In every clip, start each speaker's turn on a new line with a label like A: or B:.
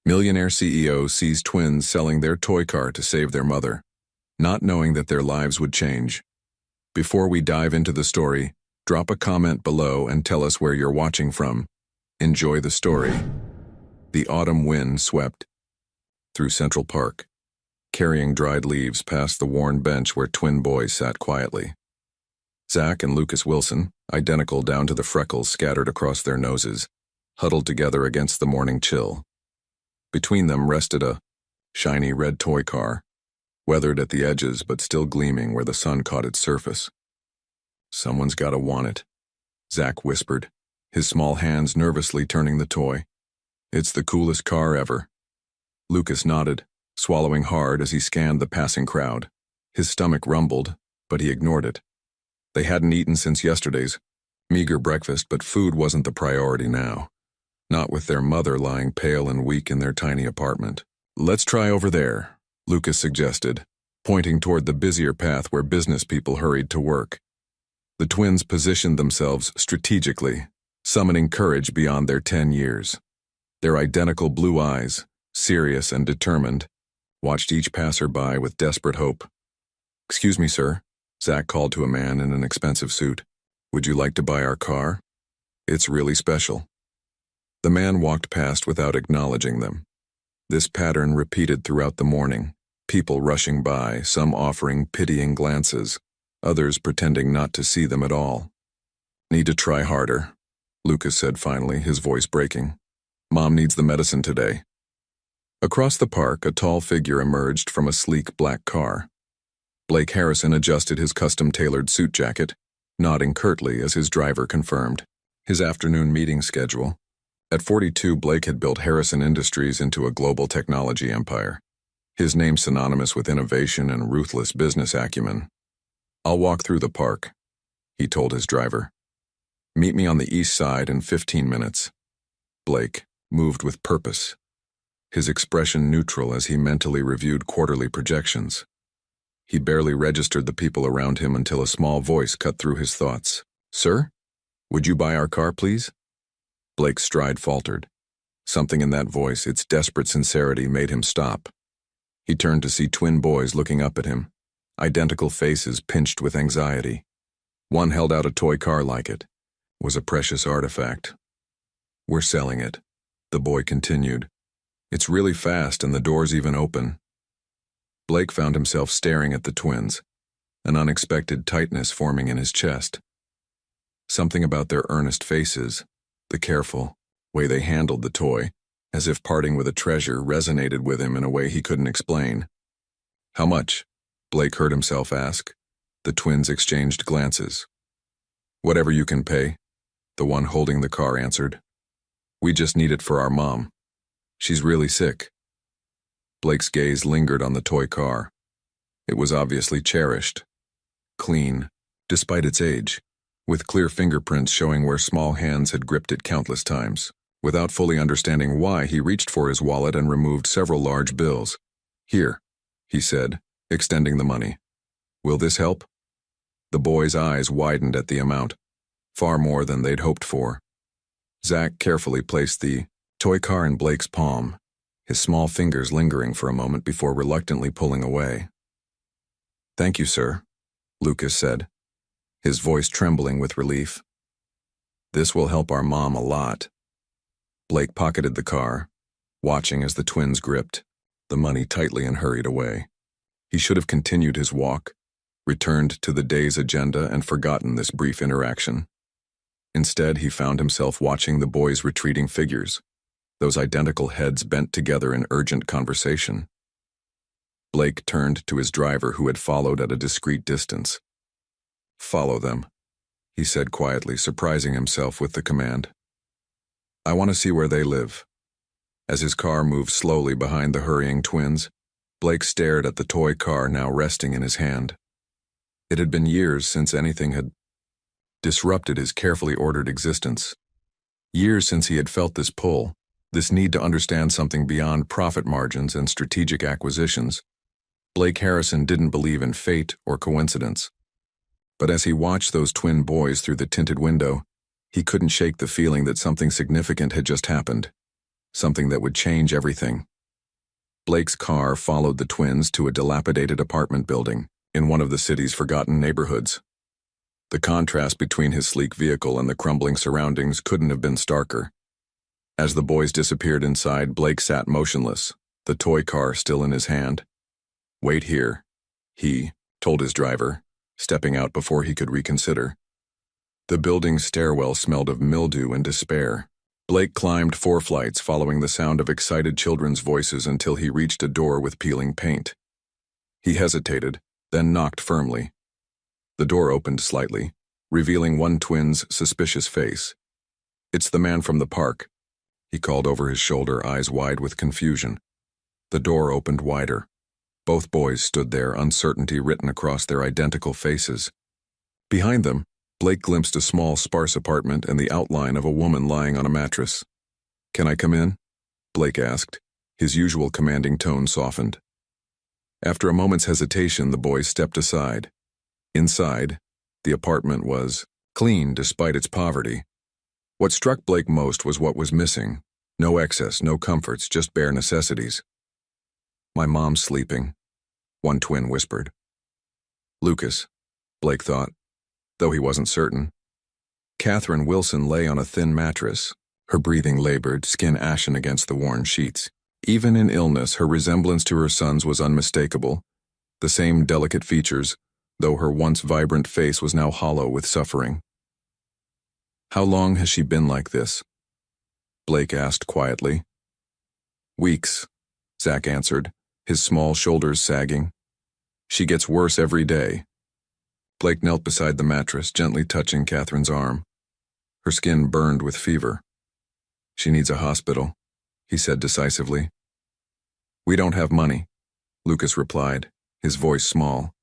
A: Millionaire CEO sees twins selling their toy car to save their mother, not knowing that their lives would change. Before we dive into the story, drop a comment below and tell us where you're watching from. Enjoy the story. The autumn wind swept through Central Park, carrying dried leaves past the worn bench where twin boys sat quietly. Zach and Lucas Wilson, identical down to the freckles scattered across their noses, huddled together against the morning chill. Between them rested a shiny red toy car, weathered at the edges but still gleaming where the sun caught its surface. "Someone's gotta want it," Zach whispered, his small hands nervously turning the toy. "It's the coolest car ever." Lucas nodded, swallowing hard as he scanned the passing crowd. His stomach rumbled, but he ignored it. They hadn't eaten since yesterday's meager breakfast, but food wasn't the priority now. Not with their mother lying pale and weak in their tiny apartment. "Let's try over there," Lucas suggested, pointing toward the busier path where business people hurried to work. The twins positioned themselves strategically, summoning courage beyond their 10 years. Their identical blue eyes, serious and determined, watched each passerby with desperate hope. "Excuse me, sir," Zach called to a man in an expensive suit. "Would you like to buy our car? It's really special." The man walked past without acknowledging them. This pattern repeated throughout the morning, people rushing by, some offering pitying glances, others pretending not to see them at all. "Need to try harder," Lucas said finally, his voice breaking. "Mom needs the medicine today." Across the park, a tall figure emerged from a sleek black car. Blake Harrison adjusted his custom-tailored suit jacket, nodding curtly as his driver confirmed his afternoon meeting schedule. At 42, Blake had built Harrison Industries into a global technology empire, his name synonymous with innovation and ruthless business acumen. "I'll walk through the park," he told his driver. "Meet me on the east side in 15 minutes. Blake moved with purpose, his expression neutral as he mentally reviewed quarterly projections. He barely registered the people around him until a small voice cut through his thoughts. "Sir? Would you buy our car, please?" Blake's stride faltered. Something in that voice, its desperate sincerity, made him stop. He turned to see twin boys looking up at him, identical faces pinched with anxiety. One held out a toy car like it. It was a precious artifact. "We're selling it," the boy continued. "It's really fast and the door's even open." Blake found himself staring at the twins, an unexpected tightness forming in his chest. Something about their earnest faces, the careful way they handled the toy, as if parting with a treasure, resonated with him in a way he couldn't explain. "How much?" Blake heard himself ask. The twins exchanged glances. "Whatever you can pay," the one holding the car answered. "We just need it for our mom. She's really sick." Blake's gaze lingered on the toy car. It was obviously cherished, clean, despite its age, with clear fingerprints showing where small hands had gripped it countless times. Without fully understanding why, he reached for his wallet and removed several large bills. "Here," he said, extending the money. "Will this help?" The boy's eyes widened at the amount, far more than they'd hoped for. Zach carefully placed the toy car in Blake's palm, his small fingers lingering for a moment before reluctantly pulling away. "Thank you, sir," Lucas said, his voice trembling with relief. "This will help our mom a lot." Blake pocketed the car, watching as the twins gripped the money tightly and hurried away. He should have continued his walk, returned to the day's agenda and forgotten this brief interaction. Instead, he found himself watching the boys' retreating figures, those identical heads bent together in urgent conversation. Blake turned to his driver, who had followed at a discreet distance. "Follow them," he said quietly, surprising himself with the command. "I want to see where they live." As his car moved slowly behind the hurrying twins, Blake stared at the toy car now resting in his hand. It had been years since anything had disrupted his carefully ordered existence. Years since he had felt this pull, this need to understand something beyond profit margins and strategic acquisitions. Blake Harrison didn't believe in fate or coincidence. But as he watched those twin boys through the tinted window, he couldn't shake the feeling that something significant had just happened. something that would change everything. Blake's car followed the twins to a dilapidated apartment building in one of the city's forgotten neighborhoods. The contrast between his sleek vehicle and the crumbling surroundings couldn't have been starker. As the boys disappeared inside, Blake sat motionless, the toy car still in his hand. "Wait here," he told his driver, stepping out before he could reconsider. The building's stairwell smelled of mildew and despair. Blake climbed 4 flights, following the sound of excited children's voices until he reached a door with peeling paint. He hesitated, then knocked firmly. The door opened slightly, revealing one twin's suspicious face. "It's the man from the park," he called over his shoulder, eyes wide with confusion. The door opened wider. Both boys stood there, uncertainty written across their identical faces. Behind them, Blake glimpsed a small, sparse apartment and the outline of a woman lying on a mattress. "Can I come in?" Blake asked. His usual commanding tone softened. After a moment's hesitation, the boys stepped aside. Inside, the apartment was clean despite its poverty. What struck Blake most was what was missing. No excess, no comforts, just bare necessities. "My mom's sleeping," one twin whispered. Lucas, Blake thought, though he wasn't certain. Catherine Wilson lay on a thin mattress, her breathing labored, skin ashen against the worn sheets. Even in illness, her resemblance to her son's was unmistakable. The same delicate features, though her once vibrant face was now hollow with suffering. "How long has she been like this?" Blake asked quietly. "Weeks," Zach answered, his small shoulders sagging. "She gets worse every day." Blake knelt beside the mattress, gently touching Catherine's arm. Her skin burned with fever. "She needs a hospital," he said decisively. "We don't have money," Lucas replied, his voice small.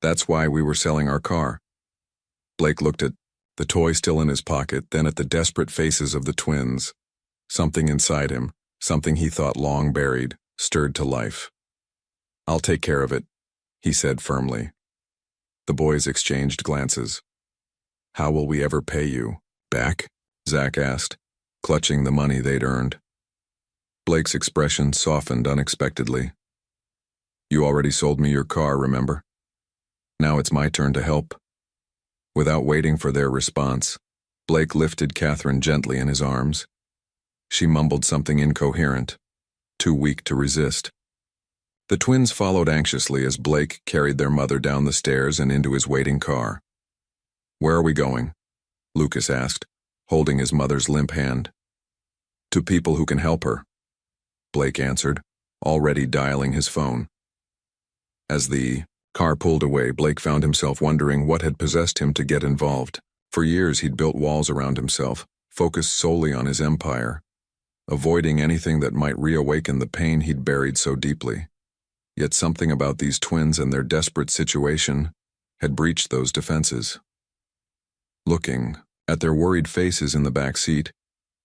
A: "That's why we were selling our car." Blake looked at the toy still in his pocket, then at the desperate faces of the twins. Something inside him, something he thought long buried, stirred to life. "I'll take care of it," he said firmly. The boys exchanged glances. "How will we ever pay you back?" Zach asked, clutching the money they'd earned. Blake's expression softened unexpectedly. "You already sold me your car, remember? Now it's my turn to help." Without waiting for their response, Blake lifted Catherine gently in his arms. She mumbled something incoherent, too weak to resist. The twins followed anxiously as Blake carried their mother down the stairs and into his waiting car. "Where are we going?" Lucas asked, holding his mother's limp hand. "To people who can help her," Blake answered, already dialing his phone. As the car pulled away, Blake found himself wondering what had possessed him to get involved. For years he'd built walls around himself, focused solely on his empire, avoiding anything that might reawaken the pain he'd buried so deeply. Yet something about these twins and their desperate situation had breached those defenses. Looking at their worried faces in the back seat,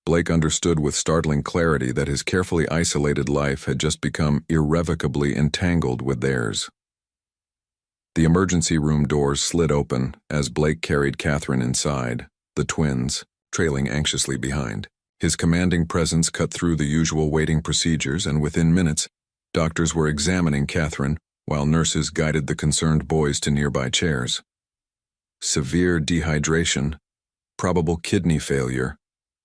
A: Blake understood with startling clarity that his carefully isolated life had just become irrevocably entangled with theirs. The emergency room doors slid open as Blake carried Catherine inside, the twins trailing anxiously behind. His commanding presence cut through the usual waiting procedures, and within minutes, doctors were examining Catherine while nurses guided the concerned boys to nearby chairs. "Severe dehydration, probable kidney failure,"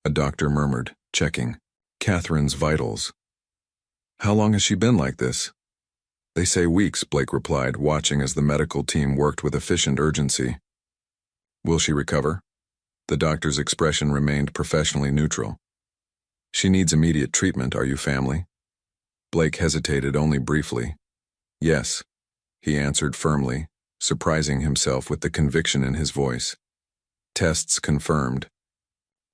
A: a doctor murmured, checking Catherine's vitals. "How long has she been like this?" "They say weeks," Blake replied, watching as the medical team worked with efficient urgency. "Will she recover?" The doctor's expression remained professionally neutral. "She needs immediate treatment. Are you family?" Blake hesitated only briefly. "Yes," he answered firmly, surprising himself with the conviction in his voice. Tests confirmed.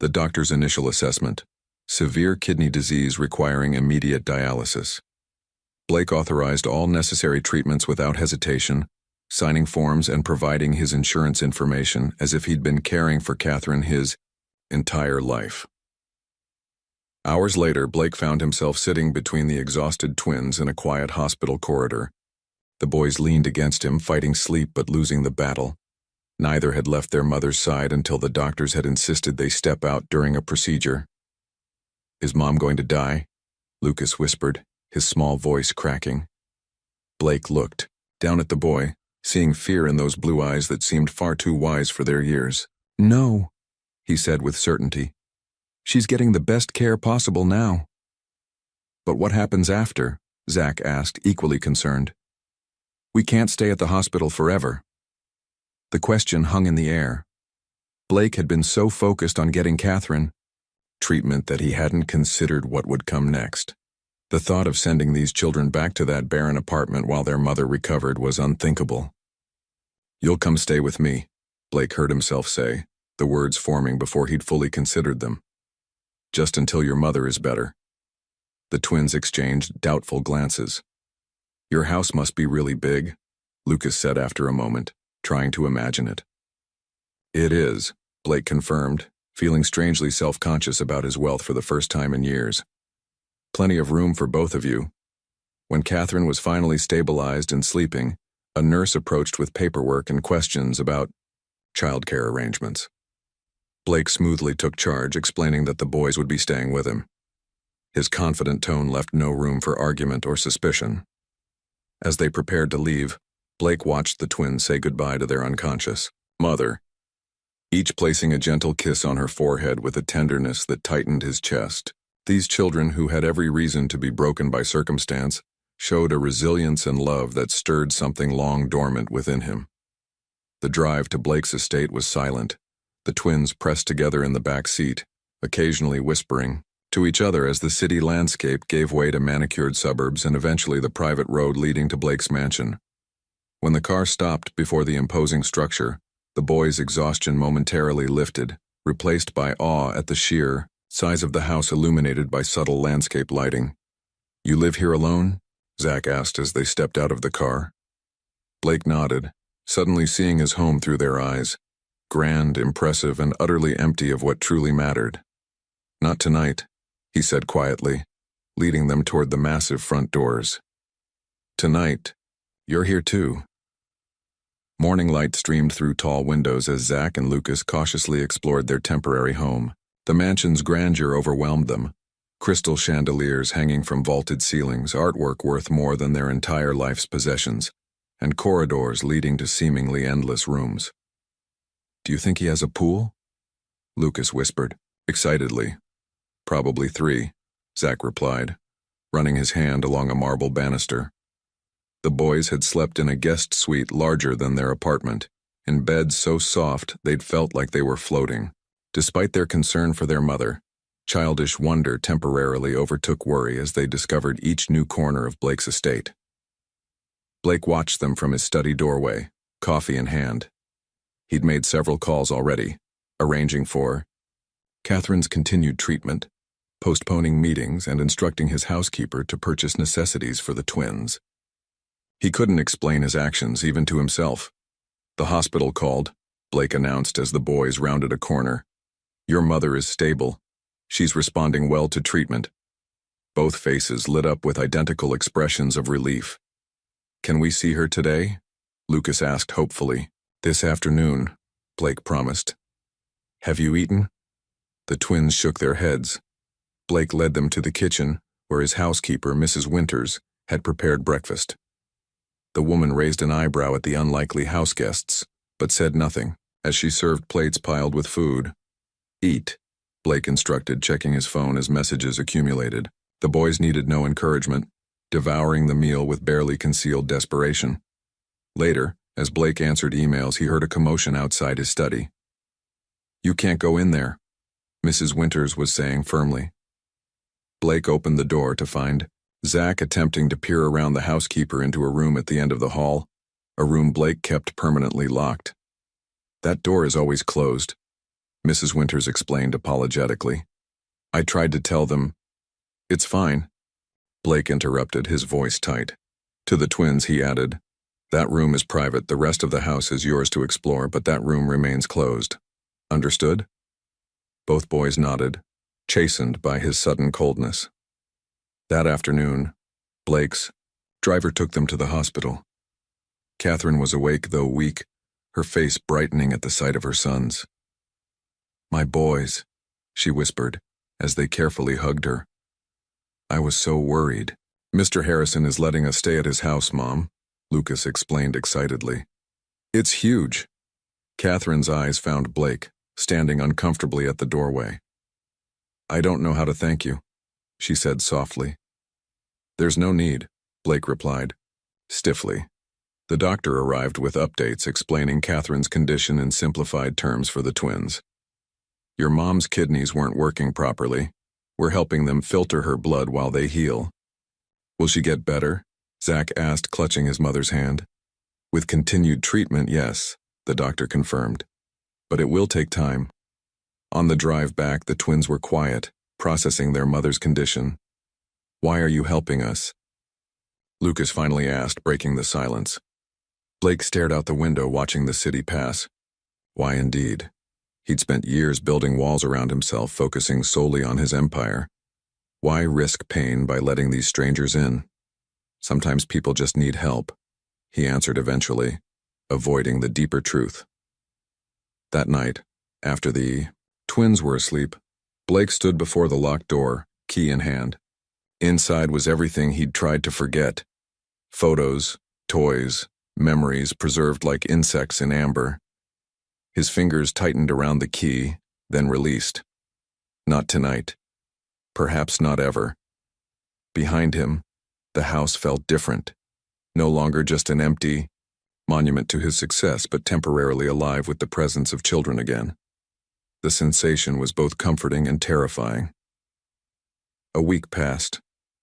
A: The doctor's initial assessment: severe kidney disease requiring immediate dialysis. Blake authorized all necessary treatments without hesitation, signing forms and providing his insurance information as if he'd been caring for Catherine his entire life. Hours later, Blake found himself sitting between the exhausted twins in a quiet hospital corridor. The boys leaned against him, fighting sleep but losing the battle. Neither had left their mother's side until the doctors had insisted they step out during a procedure. Is Mom going to die? Lucas whispered, his small voice cracking. Blake looked down at the boy, seeing fear in those blue eyes that seemed far too wise for their years. No, he said with certainty. She's getting the best care possible now. But what happens after? Zach asked, equally concerned. We can't stay at the hospital forever. The question hung in the air. Blake had been so focused on getting Catherine treatment that he hadn't considered what would come next. The thought of sending these children back to that barren apartment while their mother recovered was unthinkable. You'll come stay with me, Blake heard himself say, the words forming before he'd fully considered them. Just until your mother is better. The twins exchanged doubtful glances. Your house must be really big, Lucas said after a moment, trying to imagine it. It is, Blake confirmed, feeling strangely self-conscious about his wealth for the first time in years. Plenty of room for both of you. When Catherine was finally stabilized and sleeping, a nurse approached with paperwork and questions about childcare arrangements. Blake smoothly took charge, explaining that the boys would be staying with him. His confident tone left no room for argument or suspicion. As they prepared to leave, Blake watched the twins say goodbye to their unconscious mother, each placing a gentle kiss on her forehead with a tenderness that tightened his chest. These children, who had every reason to be broken by circumstance, showed a resilience and love that stirred something long dormant within him. The drive to Blake's estate was silent, the twins pressed together in the back seat, occasionally whispering to each other as the city landscape gave way to manicured suburbs and eventually the private road leading to Blake's mansion. When the car stopped before the imposing structure, the boys' exhaustion momentarily lifted, replaced by awe at the sheer size of the house illuminated by subtle landscape lighting. You live here alone? Zach asked as they stepped out of the car. Blake nodded, suddenly seeing his home through their eyes, grand, impressive, and utterly empty of what truly mattered. Not tonight, he said quietly, leading them toward the massive front doors. Tonight, you're here too. Morning light streamed through tall windows as Zach and Lucas cautiously explored their temporary home. The mansion's grandeur overwhelmed them. Crystal chandeliers hanging from vaulted ceilings, artwork worth more than their entire life's possessions, and corridors leading to seemingly endless rooms. Do you think he has a pool? Lucas whispered, excitedly. Probably 3, Zach replied, running his hand along a marble banister. The boys had slept in a guest suite larger than their apartment, in beds so soft they'd felt like they were floating. Despite their concern for their mother, childish wonder temporarily overtook worry as they discovered each new corner of Blake's estate. Blake watched them from his study doorway, coffee in hand. He'd made several calls already, arranging for Catherine's continued treatment, postponing meetings, and instructing his housekeeper to purchase necessities for the twins. He couldn't explain his actions even to himself. The hospital called, Blake announced as the boys rounded a corner. Your mother is stable. She's responding well to treatment. Both faces lit up with identical expressions of relief. Can we see her today? Lucas asked hopefully. This afternoon, Blake promised. Have you eaten? The twins shook their heads. Blake led them to the kitchen, where his housekeeper, Mrs. Winters, had prepared breakfast. The woman raised an eyebrow at the unlikely houseguests, but said nothing, as she served plates piled with food. Eat, Blake instructed, checking his phone as messages accumulated. The boys needed no encouragement, devouring the meal with barely concealed desperation. Later, as Blake answered emails, he heard a commotion outside his study. You can't go in there, Mrs. Winters was saying firmly. Blake opened the door to find Zach attempting to peer around the housekeeper into a room at the end of the hall, a room Blake kept permanently locked. That door is always closed, Mrs. Winters explained apologetically. I tried to tell them. It's fine, Blake interrupted, his voice tight. To the twins, he added, that room is private, the rest of the house is yours to explore, but that room remains closed. Understood? Both boys nodded, chastened by his sudden coldness. That afternoon, Blake's driver took them to the hospital. Catherine was awake, though weak, her face brightening at the sight of her sons. My boys, she whispered, as they carefully hugged her. "I was so worried. Mr. Harrison is letting us stay at his house, Mom," Lucas explained excitedly. "It's huge." Catherine's eyes found Blake, standing uncomfortably at the doorway. "I don't know how to thank you," she said softly. "There's no need," Blake replied, stiffly. The doctor arrived with updates explaining Catherine's condition in simplified terms for the twins. "Your mom's kidneys weren't working properly. We're helping them filter her blood while they heal." "Will she get better?" Zach asked, clutching his mother's hand. "With continued treatment, yes," the doctor confirmed. "But it will take time." On the drive back, the twins were quiet, processing their mother's condition. "Why are you helping us?" Lucas finally asked, breaking the silence. Blake stared out the window, watching the city pass. Why indeed? He'd spent years building walls around himself, focusing solely on his empire. Why risk pain by letting these strangers in? Sometimes people just need help, he answered eventually, avoiding the deeper truth. That night, after the twins were asleep, Blake stood before the locked door, key in hand. Inside was everything he'd tried to forget. Photos, toys, memories preserved like insects in amber. His fingers tightened around the key, then released. Not tonight. Perhaps not ever. Behind him, the house felt different. No longer just an empty monument to his success, but temporarily alive with the presence of children again. The sensation was both comforting and terrifying. A week passed,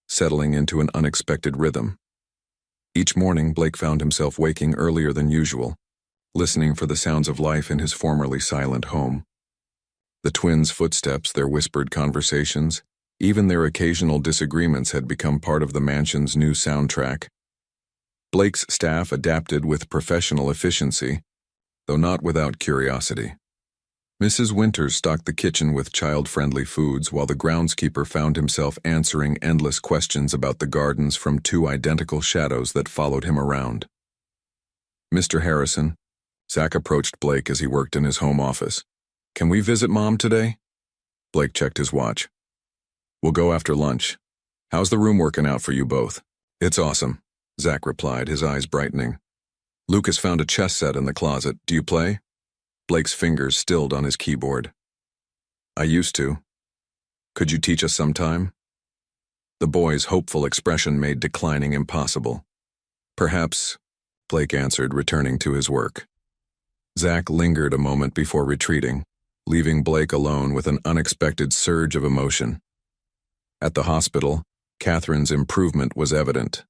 A: settling into an unexpected rhythm. Each morning, Blake found himself waking earlier than usual, listening for the sounds of life in his formerly silent home. The twins' footsteps, their whispered conversations, even their occasional disagreements had become part of the mansion's new soundtrack. Blake's staff adapted with professional efficiency, though not without curiosity. Mrs. Winters stocked the kitchen with child-friendly foods, while the groundskeeper found himself answering endless questions about the gardens from two identical shadows that followed him around. "Mr. Harrison," Zach approached Blake as he worked in his home office. "Can we visit Mom today?" Blake checked his watch. "We'll go after lunch. How's the room working out for you both?" "It's awesome," Zach replied, his eyes brightening. "Lucas found a chess set in the closet. Do you play?" Blake's fingers stilled on his keyboard. "I used to. Could you teach us sometime?" The boy's hopeful expression made declining impossible. "Perhaps," Blake answered, returning to his work. Zach lingered a moment before retreating, leaving Blake alone with an unexpected surge of emotion. At the hospital, Catherine's improvement was evident.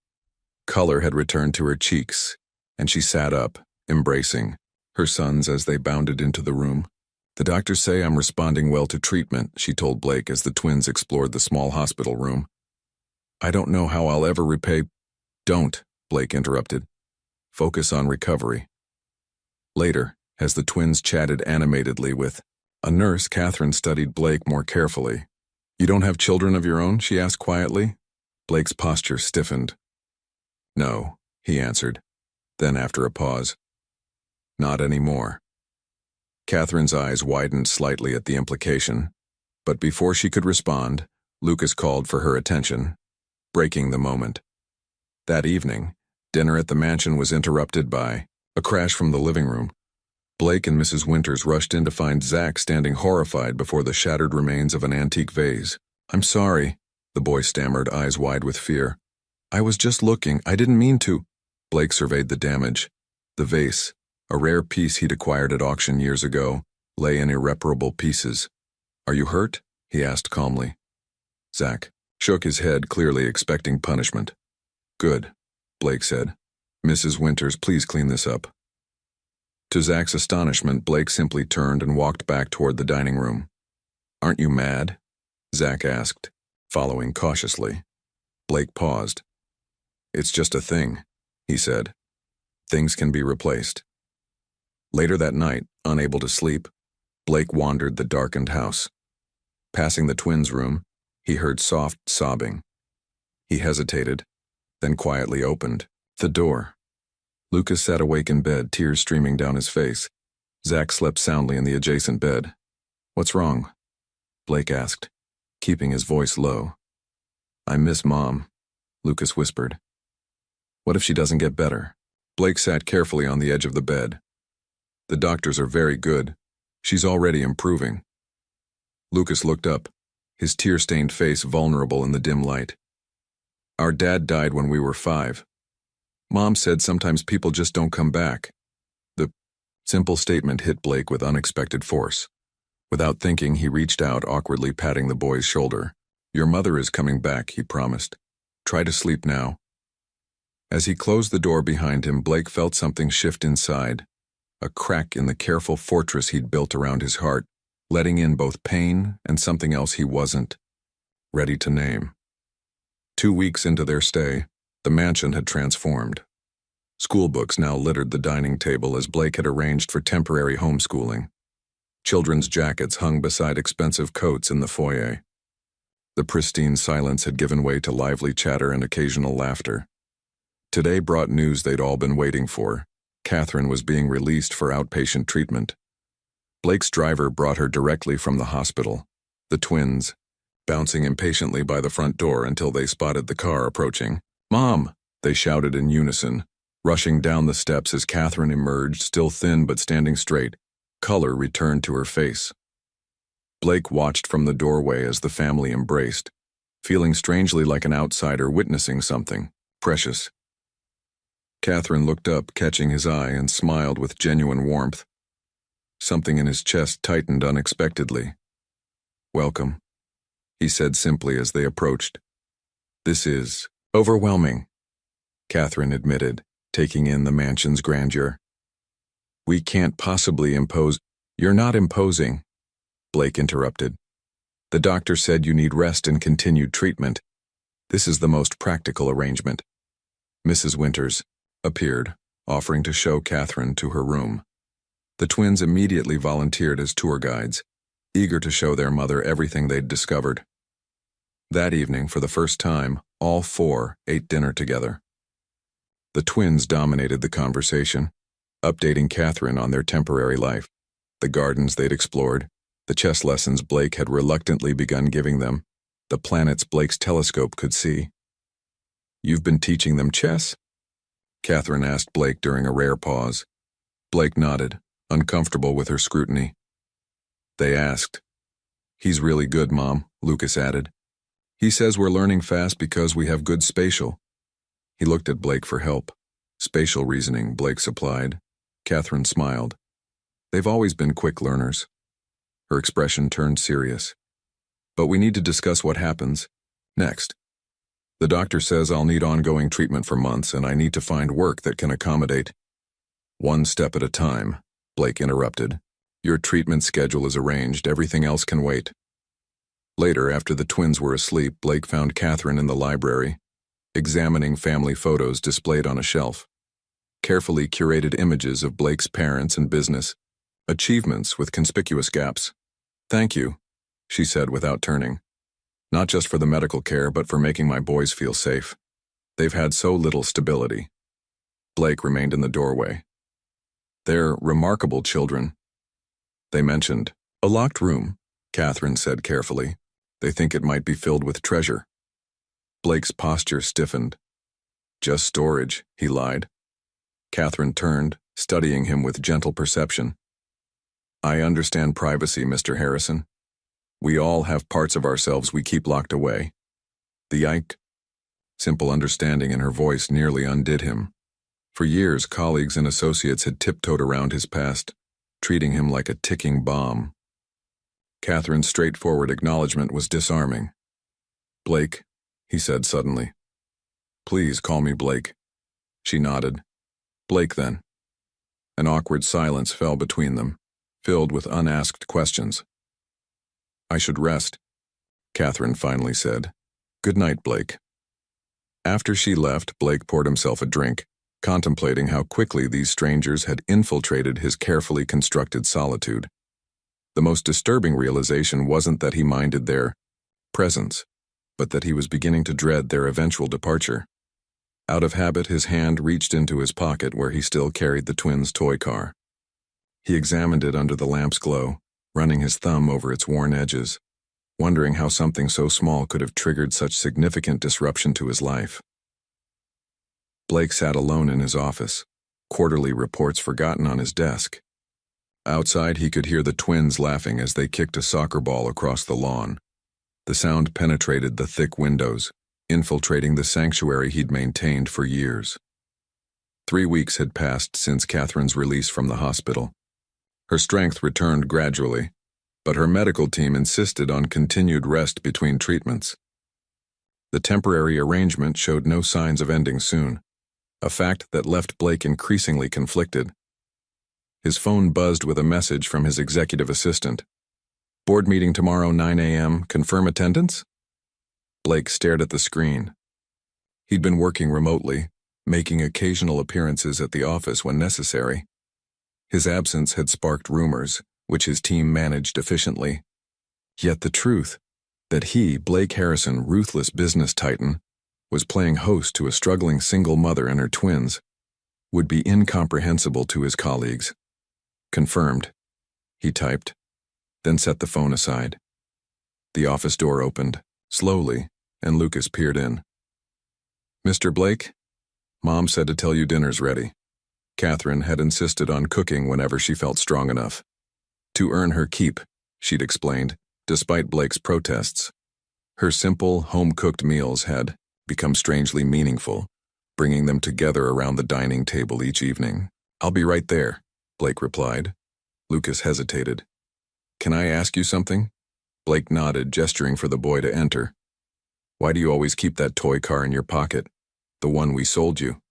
A: Color had returned to her cheeks, and she sat up, embracing her sons as they bounded into the room. "The doctors say I'm responding well to treatment," she told Blake as the twins explored the small hospital room. "I don't know how I'll ever repay—" "Don't," Blake interrupted. "Focus on recovery." Later, as the twins chatted animatedly with a nurse, Catherine studied Blake more carefully. "You don't have children of your own?" she asked quietly. Blake's posture stiffened. "No," he answered. Then, after a pause, "Not anymore." Catherine's eyes widened slightly at the implication, but before she could respond, Lucas called for her attention, breaking the moment. That evening, dinner at the mansion was interrupted by a crash from the living room. Blake and Mrs. Winters rushed in to find Zach standing horrified before the shattered remains of an antique vase. "I'm sorry," the boy stammered, eyes wide with fear. "I was just looking. I didn't mean to." Blake surveyed the damage. The vase, a rare piece he'd acquired at auction years ago, lay in irreparable pieces. "Are you hurt?" he asked calmly. Zach shook his head, clearly expecting punishment. "Good," Blake said. "Mrs. Winters, please clean this up." To Zach's astonishment, Blake simply turned and walked back toward the dining room. "Aren't you mad?" Zach asked, following cautiously. Blake paused. "It's just a thing," he said. "Things can be replaced." Later that night, unable to sleep, Blake wandered the darkened house. Passing the twins' room, he heard soft sobbing. He hesitated, then quietly opened the door. Lucas sat awake in bed, tears streaming down his face. Zach slept soundly in the adjacent bed. "What's wrong?" Blake asked. keeping his voice low. "I miss Mom," Lucas whispered. "What if she doesn't get better?" Blake sat carefully on the edge of the bed. "The doctors are very good. She's already improving." Lucas looked up, his tear-stained face vulnerable in the dim light. "Our dad died when we were 5. Mom said sometimes people just don't come back." The simple statement hit Blake with unexpected force. Without thinking, he reached out, awkwardly patting the boy's shoulder. "Your mother is coming back," he promised. "Try to sleep now." As he closed the door behind him, Blake felt something shift inside, a crack in the careful fortress he'd built around his heart, letting in both pain and something else he wasn't ready to name. 2 weeks into their stay, the mansion had transformed. Schoolbooks now littered the dining table as Blake had arranged for temporary homeschooling. Children's jackets hung beside expensive coats in the foyer. The pristine silence had given way to lively chatter and occasional laughter. Today brought news they'd all been waiting for. Catherine was being released for outpatient treatment. Blake's driver brought her directly from the hospital, the twins, bouncing impatiently by the front door until they spotted the car approaching. "Mom!" they shouted in unison, rushing down the steps as Catherine emerged, still thin but standing straight. Color returned to her face. Blake watched from the doorway as the family embraced, feeling strangely like an outsider witnessing something precious. Catherine looked up, catching his eye, and smiled with genuine warmth. Something in his chest tightened unexpectedly. "Welcome," he said simply as they approached. "This is overwhelming," Catherine admitted, taking in the mansion's grandeur. "We can't possibly impose—" "You're not imposing," Blake interrupted. "The doctor said you need rest and continued treatment. This is the most practical arrangement." Mrs. Winters appeared, offering to show Catherine to her room. The twins immediately volunteered as tour guides, eager to show their mother everything they'd discovered. That evening, for the first time, all 4 ate dinner together. The twins dominated the conversation, updating Catherine on their temporary life, the gardens they'd explored, the chess lessons Blake had reluctantly begun giving them, the planets Blake's telescope could see. "You've been teaching them chess?" Catherine asked Blake during a rare pause. Blake nodded, uncomfortable with her scrutiny. They asked. "He's really good, Mom," Lucas added. "He says we're learning fast because we have good spatial." He looked at Blake for help. "Spatial reasoning," Blake supplied. Catherine smiled. "They've always been quick learners." Her expression turned serious. "But we need to discuss what happens next. The doctor says I'll need ongoing treatment for months, and I need to find work that can accommodate." "One step at a time," Blake interrupted. "Your treatment schedule is arranged. Everything else can wait." Later, after the twins were asleep, Blake found Catherine in the library, examining family photos displayed on a shelf. Carefully curated images of Blake's parents and business, achievements with conspicuous gaps. "Thank you," she said without turning. "Not just for the medical care, but for making my boys feel safe. They've had so little stability." Blake remained in the doorway. "They're remarkable children." They mentioned a locked room, Catherine said carefully. "They think it might be filled with treasure." Blake's posture stiffened. "Just storage," he lied. Catherine turned, studying him with gentle perception. "I understand privacy, Mr. Harrison. We all have parts of ourselves we keep locked away." The simple understanding in her voice nearly undid him. For years, colleagues and associates had tiptoed around his past, treating him like a ticking bomb. Catherine's straightforward acknowledgement was disarming. "Blake," he said suddenly. "Please call me Blake." She nodded. "Blake, then." An awkward silence fell between them, filled with unasked questions. "I should rest," Catherine finally said. "Good night, Blake." After she left, Blake poured himself a drink, contemplating how quickly these strangers had infiltrated his carefully constructed solitude. The most disturbing realization wasn't that he minded their presence, but that he was beginning to dread their eventual departure. Out of habit, his hand reached into his pocket where he still carried the twins' toy car. He examined it under the lamp's glow, running his thumb over its worn edges. wondering how something so small could have triggered such significant disruption to his life. Blake sat alone in his office, quarterly reports forgotten on his desk. Outside, he could hear the twins laughing as they kicked a soccer ball across the lawn. The sound penetrated the thick windows, infiltrating the sanctuary he'd maintained for years. 3 weeks had passed since Catherine's release from the hospital. Her strength returned gradually, but her medical team insisted on continued rest between treatments. The temporary arrangement showed no signs of ending soon, a fact that left Blake increasingly conflicted. His phone buzzed with a message from his executive assistant. "Board meeting tomorrow, 9 a.m. Confirm attendance?" Blake stared at the screen. He'd been working remotely, making occasional appearances at the office when necessary. His absence had sparked rumors, which his team managed efficiently. Yet the truth, that he, Blake Harrison, ruthless business titan, was playing host to a struggling single mother and her twins, would be incomprehensible to his colleagues. "Confirmed," he typed, then set the phone aside. The office door opened, slowly, and Lucas peered in. "Mr. Blake? Mom said to tell you dinner's ready." Catherine had insisted on cooking whenever she felt strong enough. To earn her keep, she'd explained, despite Blake's protests. Her simple, home-cooked meals had become strangely meaningful, bringing them together around the dining table each evening. "I'll be right there," Blake replied. Lucas hesitated. "Can I ask you something?" Blake nodded, gesturing for the boy to enter. "Why do you always keep that toy car in your pocket? The one we sold you?"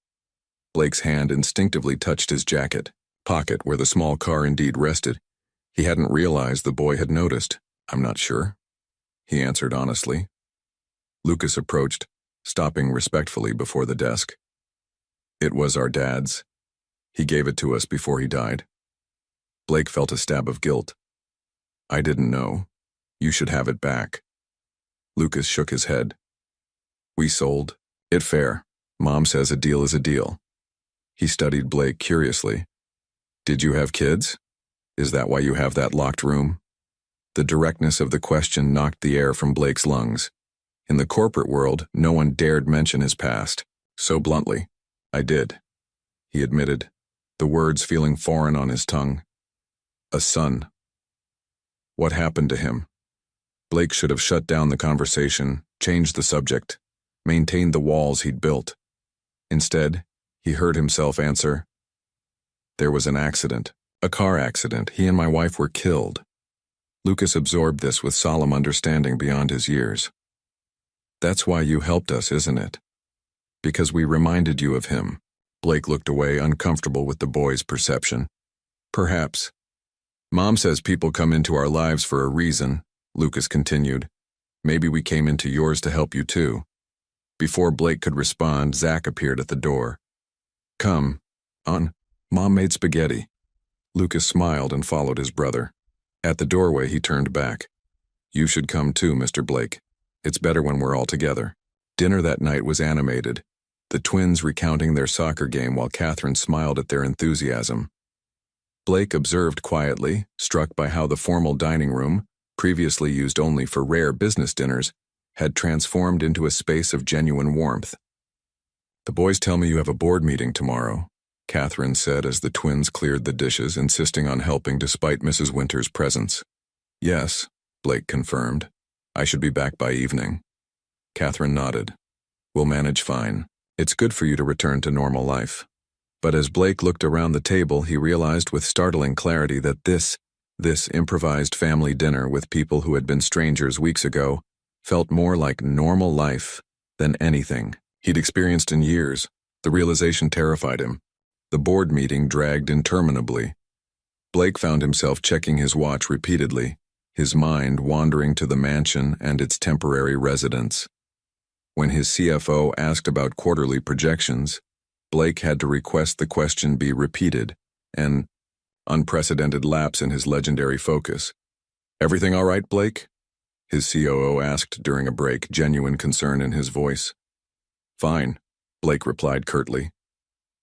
A: Blake's hand instinctively touched his jacket pocket where the small car indeed rested. He hadn't realized the boy had noticed. "I'm not sure," he answered honestly. Lucas approached, stopping respectfully before the desk. "It was our dad's. He gave it to us before he died." Blake felt a stab of guilt. "I didn't know. You should have it back." Lucas shook his head. "We sold it fair. Mom says a deal is a deal." He studied Blake curiously. "Did you have kids? Is that why you have that locked room?" The directness of the question knocked the air from Blake's lungs. In the corporate world, no one dared mention his past. So bluntly, "I did," he admitted, the words feeling foreign on his tongue. "A son." What happened to him? Blake should have shut down the conversation, changed the subject, maintained the walls he'd built. Instead, he heard himself answer, "There was an accident, a car accident. He and my wife were killed." Lucas absorbed this with solemn understanding beyond his years. "That's why you helped us, isn't it? Because we reminded you of him." Blake looked away, uncomfortable with the boy's perception. "Perhaps. Mom says people come into our lives for a reason," Lucas continued. "Maybe we came into yours to help you too." Before Blake could respond, Zach appeared at the door. "Come on. Mom made spaghetti." Lucas smiled and followed his brother. At the doorway, he turned back. "You should come too, Mr. Blake. It's better when we're all together." Dinner that night was animated, the twins recounting their soccer game while Catherine smiled at their enthusiasm. Blake observed quietly, struck by how the formal dining room, previously used only for rare business dinners, had transformed into a space of genuine warmth. "The boys tell me you have a board meeting tomorrow," Catherine said as the twins cleared the dishes, insisting on helping despite Mrs. Winter's presence. "Yes," Blake confirmed. "I should be back by evening." Catherine nodded. "We'll manage fine. It's good for you to return to normal life." But as Blake looked around the table, he realized with startling clarity that this improvised family dinner with people who had been strangers weeks ago felt more like normal life than anything he'd experienced in years. The realization terrified him. The board meeting dragged interminably. Blake found himself checking his watch repeatedly, his mind wandering to the mansion and its temporary residents. When his CFO asked about quarterly projections, Blake had to request the question be repeated, an unprecedented lapse in his legendary focus. "Everything all right, Blake?" his COO asked during a break, genuine concern in his voice. "Fine," Blake replied curtly.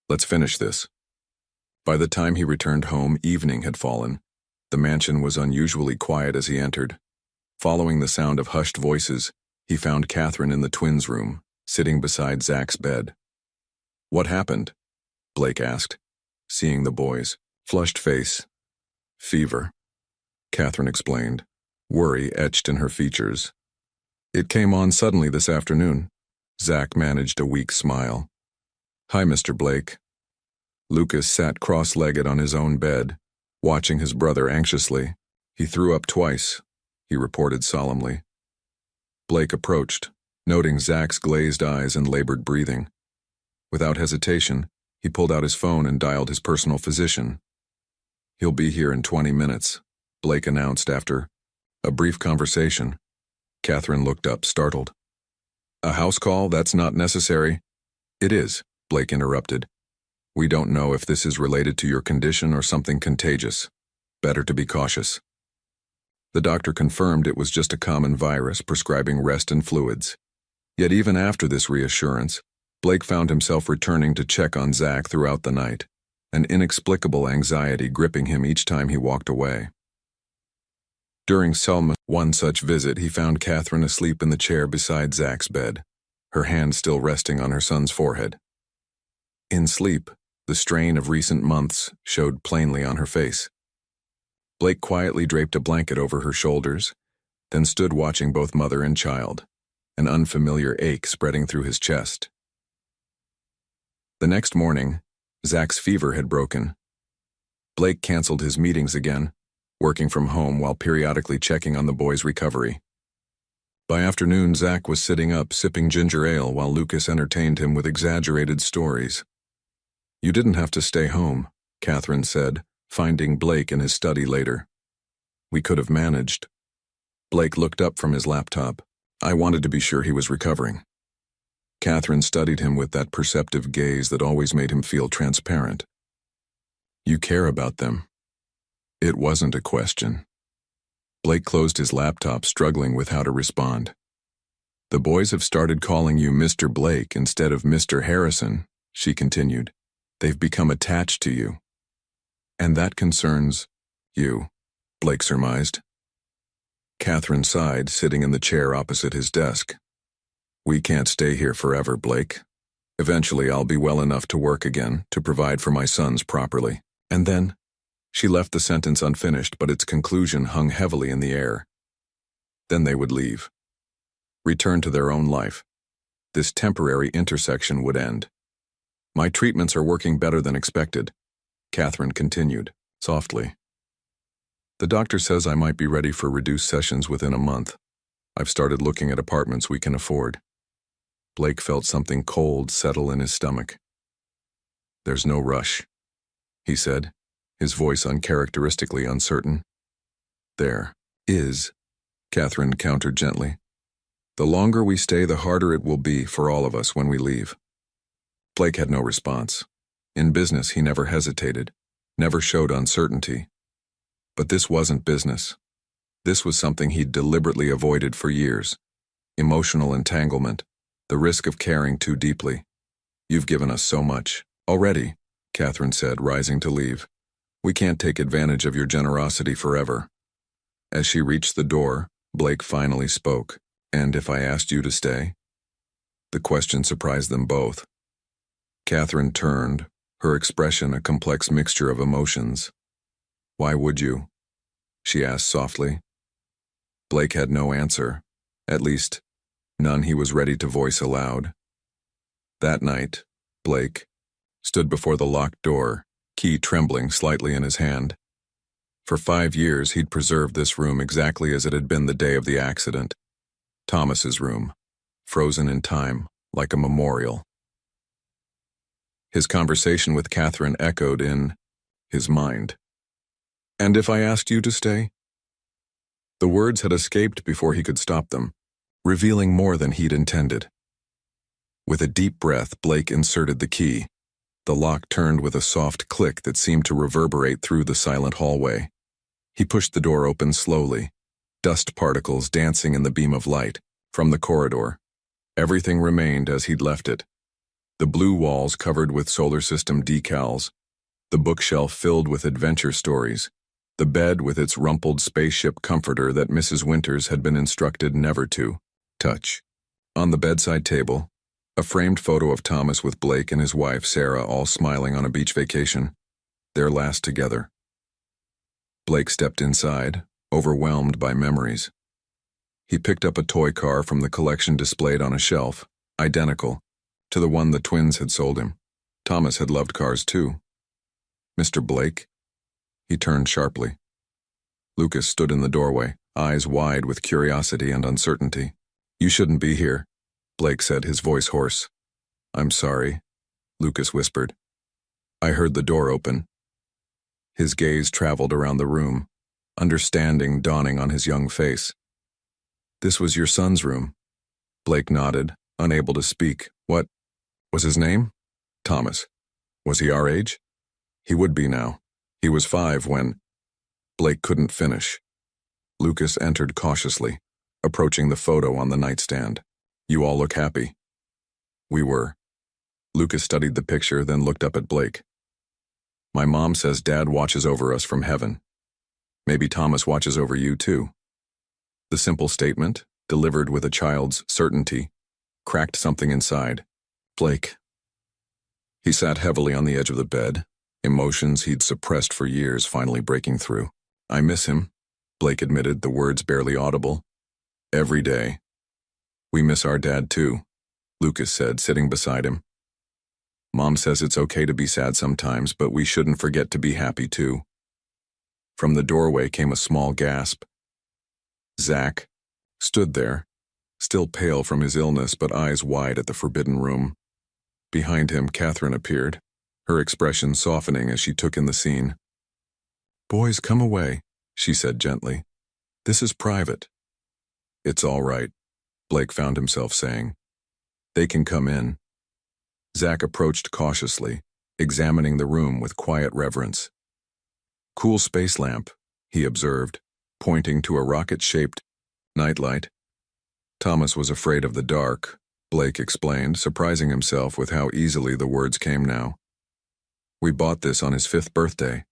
A: "Let's finish this." By the time he returned home, evening had fallen. The mansion was unusually quiet as he entered. Following the sound of hushed voices, he found Catherine in the twins' room, sitting beside Zach's bed. "What happened?" Blake asked, seeing the boy's flushed face. "Fever," Catherine explained, worry etched in her features. "It came on suddenly this afternoon." Zach managed a weak smile. "Hi, Mr. Blake." Lucas sat cross-legged on his own bed, watching his brother anxiously. "He threw up twice," he reported solemnly. Blake approached, noting Zach's glazed eyes and labored breathing. Without hesitation, he pulled out his phone and dialed his personal physician. "He'll be here in 20 minutes, Blake announced after a brief conversation. Catherine looked up, startled. "A house call? That's not necessary." "It is," Blake interrupted. "We don't know if this is related to your condition or something contagious. Better to be cautious." The doctor confirmed it was just a common virus, prescribing rest and fluids. Yet even after this reassurance, Blake found himself returning to check on Zach throughout the night, an inexplicable anxiety gripping him each time he walked away. During Selma's one such visit, he found Catherine asleep in the chair beside Zach's bed, her hand still resting on her son's forehead. In sleep, the strain of recent months showed plainly on her face. Blake quietly draped a blanket over her shoulders, then stood watching both mother and child, an unfamiliar ache spreading through his chest. The next morning, Zach's fever had broken. Blake canceled his meetings again, working from home while periodically checking on the boy's recovery. By afternoon, Zach was sitting up, sipping ginger ale while Lucas entertained him with exaggerated stories. "You didn't have to stay home," Catherine said, finding Blake in his study later. "We could have managed." Blake looked up from his laptop. "I wanted to be sure he was recovering." Catherine studied him with that perceptive gaze that always made him feel transparent. "You care about them." It wasn't a question. Blake closed his laptop, struggling with how to respond. "The boys have started calling you Mr. Blake instead of Mr. Harrison," she continued. "They've become attached to you." "And that concerns you," Blake surmised. Catherine sighed, sitting in the chair opposite his desk. "We can't stay here forever, Blake. Eventually I'll be well enough to work again, to provide for my sons properly. And then—" She left the sentence unfinished, but its conclusion hung heavily in the air. Then they would leave. Return to their own life. This temporary intersection would end. "My treatments are working better than expected," Catherine continued, softly. "The doctor says I might be ready for reduced sessions within a month. I've started looking at apartments we can afford." Blake felt something cold settle in his stomach. "There's no rush," he said, his voice uncharacteristically uncertain. "There is," Catherine countered gently. "The longer we stay, the harder it will be for all of us when we leave." Blake had no response. In business, he never hesitated, never showed uncertainty. But this wasn't business. This was something he'd deliberately avoided for years. Emotional entanglement, the risk of caring too deeply. "You've given us so much already," Catherine said, rising to leave. "We can't take advantage of your generosity forever." As she reached the door, Blake finally spoke. "And if I asked you to stay?" The question surprised them both. Catherine turned, her expression a complex mixture of emotions. "Why would you?" she asked softly. Blake had no answer, at least, none he was ready to voice aloud. That night, Blake stood before the locked door, key trembling slightly in his hand. For 5 years, he'd preserved this room exactly as it had been the day of the accident. Thomas's room, frozen in time, like a memorial. His conversation with Catherine echoed in his mind. "And if I asked you to stay?" The words had escaped before he could stop them, revealing more than he'd intended. With a deep breath, Blake inserted the key. The lock turned with a soft click that seemed to reverberate through the silent hallway. He pushed the door open slowly, dust particles dancing in the beam of light from the corridor. Everything remained as he'd left it. The blue walls covered with solar system decals, the bookshelf filled with adventure stories, The bed with its rumpled spaceship comforter that Mrs. Winters had been instructed never to touch. On the bedside table, a framed photo of Thomas with Blake and his wife, Sarah, all smiling on a beach vacation, their last together. Blake stepped inside, overwhelmed by memories. He picked up a toy car from the collection displayed on a shelf, identical to the one the twins had sold him. Thomas had loved cars too. Mr. Blake? He turned sharply. Lucas stood in the doorway, eyes wide with curiosity and uncertainty. "You shouldn't be here," Blake said, his voice hoarse. "I'm sorry," Lucas whispered. "I heard the door open." His gaze traveled around the room, understanding dawning on his young face. "This was your son's room." Blake nodded, unable to speak. "What was his name?" "Thomas." "Was he our age?" "He would be now. He was 5 when—" Blake couldn't finish. Lucas entered cautiously, approaching the photo on the nightstand. "You all look happy." "We were." Lucas studied the picture, then looked up at Blake. "My mom says Dad watches over us from heaven. Maybe Thomas watches over you too." The simple statement, delivered with a child's certainty, cracked something inside. Blake. He sat heavily on the edge of the bed, emotions he'd suppressed for years finally breaking through. "I miss him," Blake admitted, the words barely audible. "Every day." "We miss our dad too," Lucas said, sitting beside him. "Mom says it's okay to be sad sometimes, but we shouldn't forget to be happy too." From the doorway came a small gasp. Zach stood there, still pale from his illness but eyes wide at the forbidden room. Behind him, Catherine appeared, her expression softening as she took in the scene. "Boys, come away," she said gently. "This is private." "It's all right," Blake found himself saying. "They can come in." Zach approached cautiously, examining the room with quiet reverence. "Cool space lamp," he observed, pointing to a rocket-shaped nightlight. Thomas was afraid of the dark, Blake explained, surprising himself with how easily the words came now. "We bought this on his 5th birthday."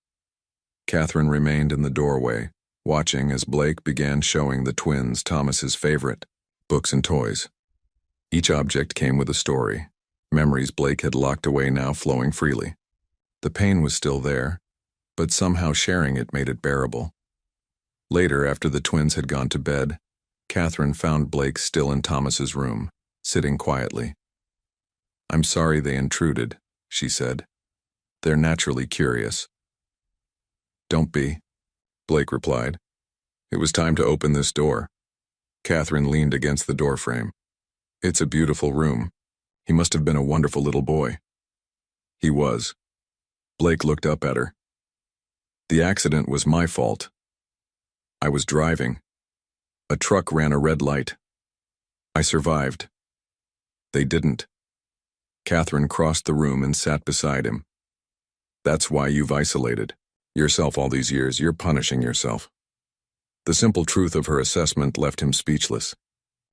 A: Catherine remained in the doorway, watching as Blake began showing the twins Thomas's favorite, books and toys. Each object came with a story, memories Blake had locked away now flowing freely. The pain was still there, but somehow sharing it made it bearable. Later, after the twins had gone to bed, Catherine found Blake still in Thomas's room, sitting quietly. "I'm sorry they intruded," she said. "They're naturally curious." "Don't be," Blake replied. "It was time to open this door." Catherine leaned against the doorframe. "It's a beautiful room. He must have been a wonderful little boy." "He was." Blake looked up at her. "The accident was my fault. I was driving. A truck ran a red light. I survived. They didn't." Catherine crossed the room and sat beside him. "That's why you've isolated yourself all these years. You're punishing yourself." The simple truth of her assessment left him speechless.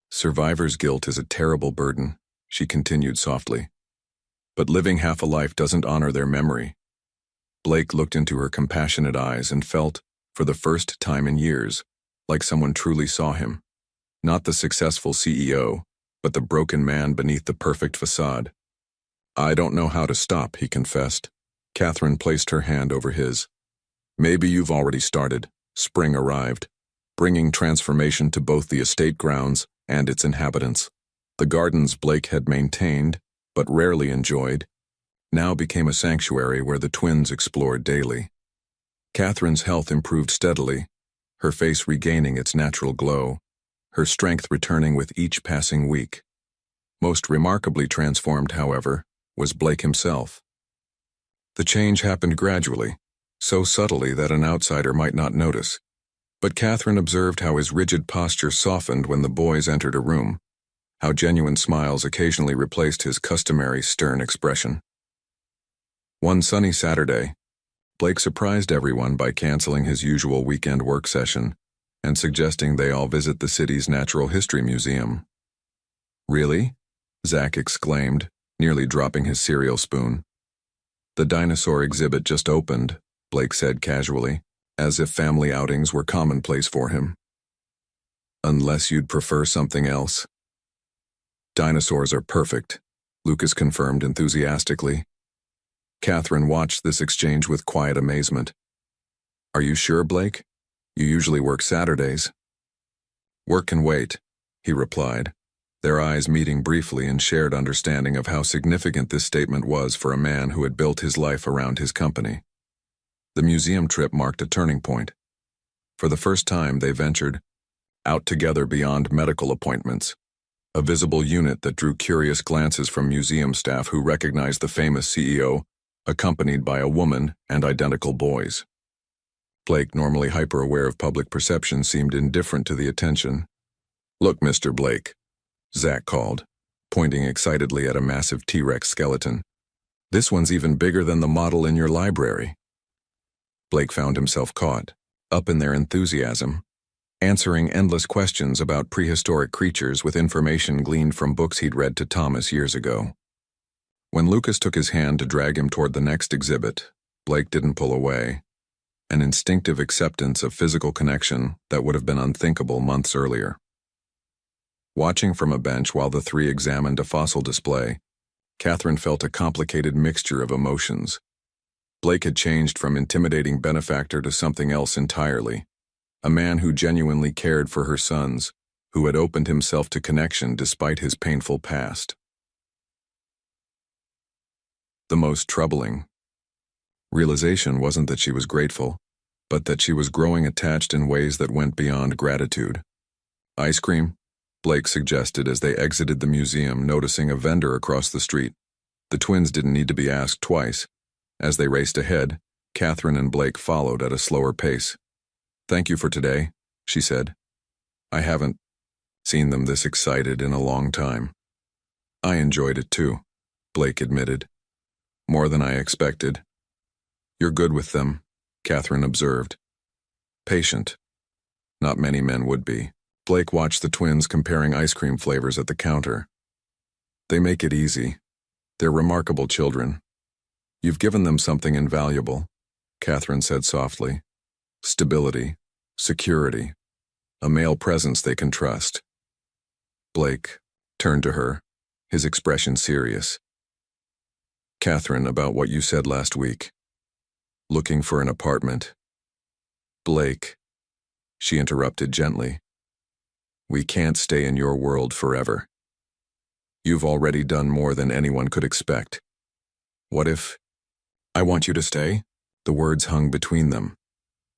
A: "Survivor's guilt is a terrible burden," she continued softly. "But living half a life doesn't honor their memory." Blake looked into her compassionate eyes and felt, for the first time in years, like someone truly saw him. Not the successful CEO, but the broken man beneath the perfect facade. "I don't know how to stop," he confessed. Catherine placed her hand over his. "Maybe you've already started." Spring arrived, bringing transformation to both the estate grounds and its inhabitants. The gardens Blake had maintained, but rarely enjoyed, now became a sanctuary where the twins explored daily. Catherine's health improved steadily, her face regaining its natural glow, her strength returning with each passing week. Most remarkably transformed, however, was Blake himself. The change happened gradually, so subtly that an outsider might not notice. But Catherine observed how his rigid posture softened when the boys entered a room, how genuine smiles occasionally replaced his customary stern expression. One sunny Saturday, Blake surprised everyone by canceling his usual weekend work session and suggesting they all visit the city's Natural History Museum. "Really?" Zach exclaimed, nearly dropping his cereal spoon. "The dinosaur exhibit just opened," Blake said casually. as if family outings were commonplace for him. Unless you'd prefer something else. Dinosaurs are perfect, Lucas confirmed enthusiastically. Catherine watched this exchange with quiet amazement. Are you sure, Blake? You usually work Saturdays. Work can wait, he replied, their eyes meeting briefly in shared understanding of how significant this statement was for a man who had built his life around his company. The museum trip marked a turning point. For the first time, they ventured out together beyond medical appointments, a visible unit that drew curious glances from museum staff who recognized the famous CEO, accompanied by a woman and identical boys. Blake, normally hyper-aware of public perception, seemed indifferent to the attention. Look, Mr. Blake, Zach called, pointing excitedly at a massive T-Rex skeleton. This one's even bigger than the model in your library. Blake found himself caught up in their enthusiasm, answering endless questions about prehistoric creatures with information gleaned from books he'd read to Thomas years ago. When Lucas took his hand to drag him toward the next exhibit, Blake didn't pull away, an instinctive acceptance of physical connection that would have been unthinkable months earlier. Watching from a bench while the three examined a fossil display, Catherine felt a complicated mixture of emotions. Blake had changed from intimidating benefactor to something else entirely, a man who genuinely cared for her sons, who had opened himself to connection despite his painful past. The most troubling realization wasn't that she was grateful, but that she was growing attached in ways that went beyond gratitude. Ice cream? Blake suggested as they exited the museum, noticing a vendor across the street. The twins didn't need to be asked twice. As they raced ahead, Catherine and Blake followed at a slower pace. Thank you for today, she said. I haven't seen them this excited in a long time. I enjoyed it too, Blake admitted. More than I expected. You're good with them, Catherine observed. Patient. Not many men would be. Blake watched the twins comparing ice cream flavors at the counter. They make it easy. They're remarkable children. You've given them something invaluable, Catherine said softly. Stability, security, a male presence they can trust. Blake turned to her, his expression serious. Catherine, about what you said last week. Looking for an apartment. Blake, she interrupted gently. We can't stay in your world forever. You've already done more than anyone could expect. What if I want you to stay? The words hung between them,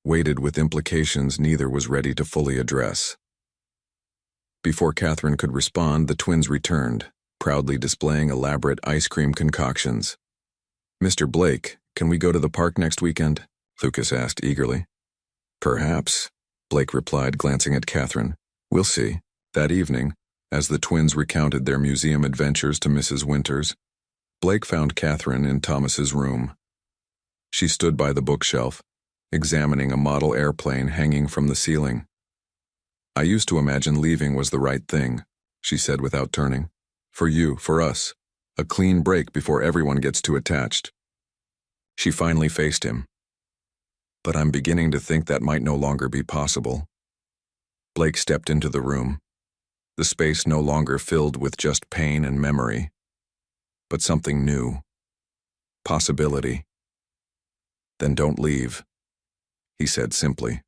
A: weighted with implications neither was ready to fully address. Before Catherine could respond, the twins returned, proudly displaying elaborate ice cream concoctions. Mr. Blake, can we go to the park next weekend? Lucas asked eagerly. Perhaps, Blake replied, glancing at Catherine. We'll see. That evening, as the twins recounted their museum adventures to Mrs. Winters, Blake found Catherine in Thomas's room. She stood by the bookshelf, examining a model airplane hanging from the ceiling. I used to imagine leaving was the right thing, she said without turning. For you, for us. A clean break before everyone gets too attached. She finally faced him. But I'm beginning to think that might no longer be possible. Blake stepped into the room, the space no longer filled with just pain and memory, but something new. Possibility. Then don't leave, he said simply.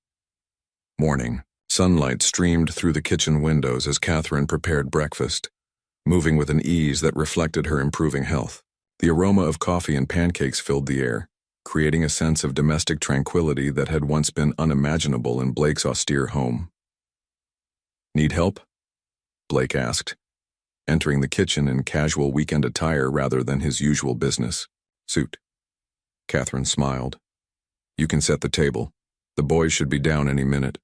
A: Morning. Sunlight streamed through the kitchen windows as Catherine prepared breakfast, moving with an ease that reflected her improving health. The aroma of coffee and pancakes filled the air, creating a sense of domestic tranquility that had once been unimaginable in Blake's austere home. Need help? Blake asked, entering the kitchen in casual weekend attire rather than his usual business suit. Catherine smiled. You can set the table. The boys should be down any minute.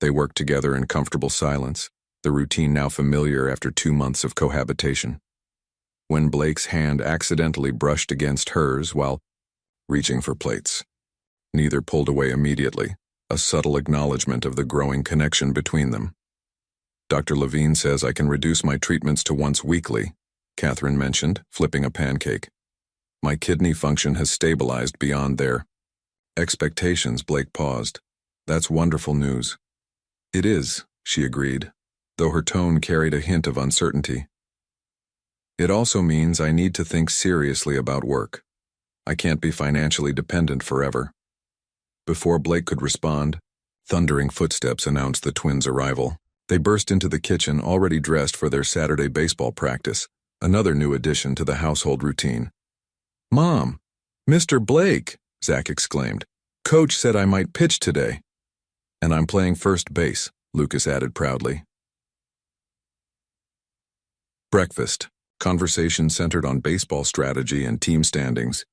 A: They worked together in comfortable silence, the routine now familiar after 2 months of cohabitation. When Blake's hand accidentally brushed against hers while reaching for plates, neither pulled away immediately, a subtle acknowledgement of the growing connection between them. Dr. Levine says I can reduce my treatments to once weekly, Catherine mentioned, flipping a pancake. My kidney function has stabilized beyond their expectations. Blake paused, That's wonderful news. It is, she agreed, though her tone carried a hint of uncertainty. It also means I need to think seriously about work. I can't be financially dependent forever. Before Blake could respond, thundering footsteps announced the twins' arrival. They burst into the kitchen already dressed for their Saturday baseball practice, another new addition to the household routine. "Mom! Mr. Blake!" Zach exclaimed. "Coach said I might pitch today." "And I'm playing first base," Lucas added proudly. Breakfast. Conversation centered on baseball strategy and team standings.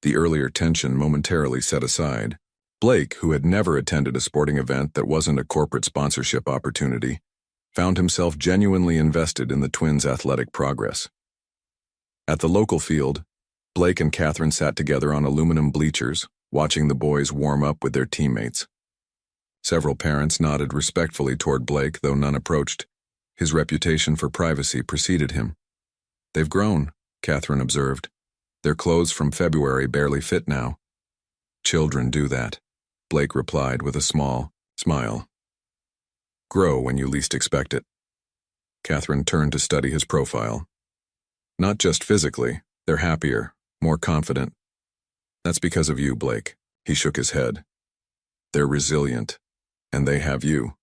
A: The earlier tension momentarily set aside. Blake, who had never attended a sporting event that wasn't a corporate sponsorship opportunity, found himself genuinely invested in the twins' athletic progress. At the local field, Blake and Catherine sat together on aluminum bleachers, watching the boys warm up with their teammates. Several parents nodded respectfully toward Blake, though none approached. His reputation for privacy preceded him. "They've grown," Catherine observed. "Their clothes from February barely fit now." "Children do that," Blake replied with a small smile. "Grow when you least expect it." Catherine turned to study his profile. "Not just physically, they're happier, more confident." "That's because of you, Blake." He shook his head. "They're resilient, and they have you.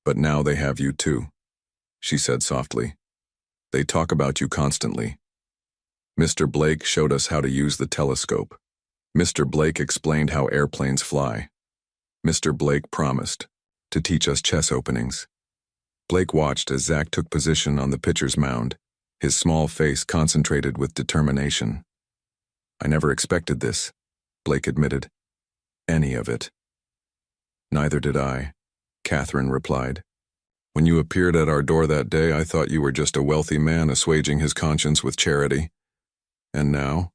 A: But now they have you too," she said softly. "They talk about you constantly. Mr. Blake showed us how to use the telescope. Mr. Blake explained how airplanes fly. Mr. Blake promised to teach us chess openings." Blake watched as Zach took position on the pitcher's mound, his small face concentrated with determination. "I never expected this," Blake admitted. "Any of it." "Neither did I," Catherine replied. "When you appeared at our door that day, I thought you were just a wealthy man assuaging his conscience with charity. And now?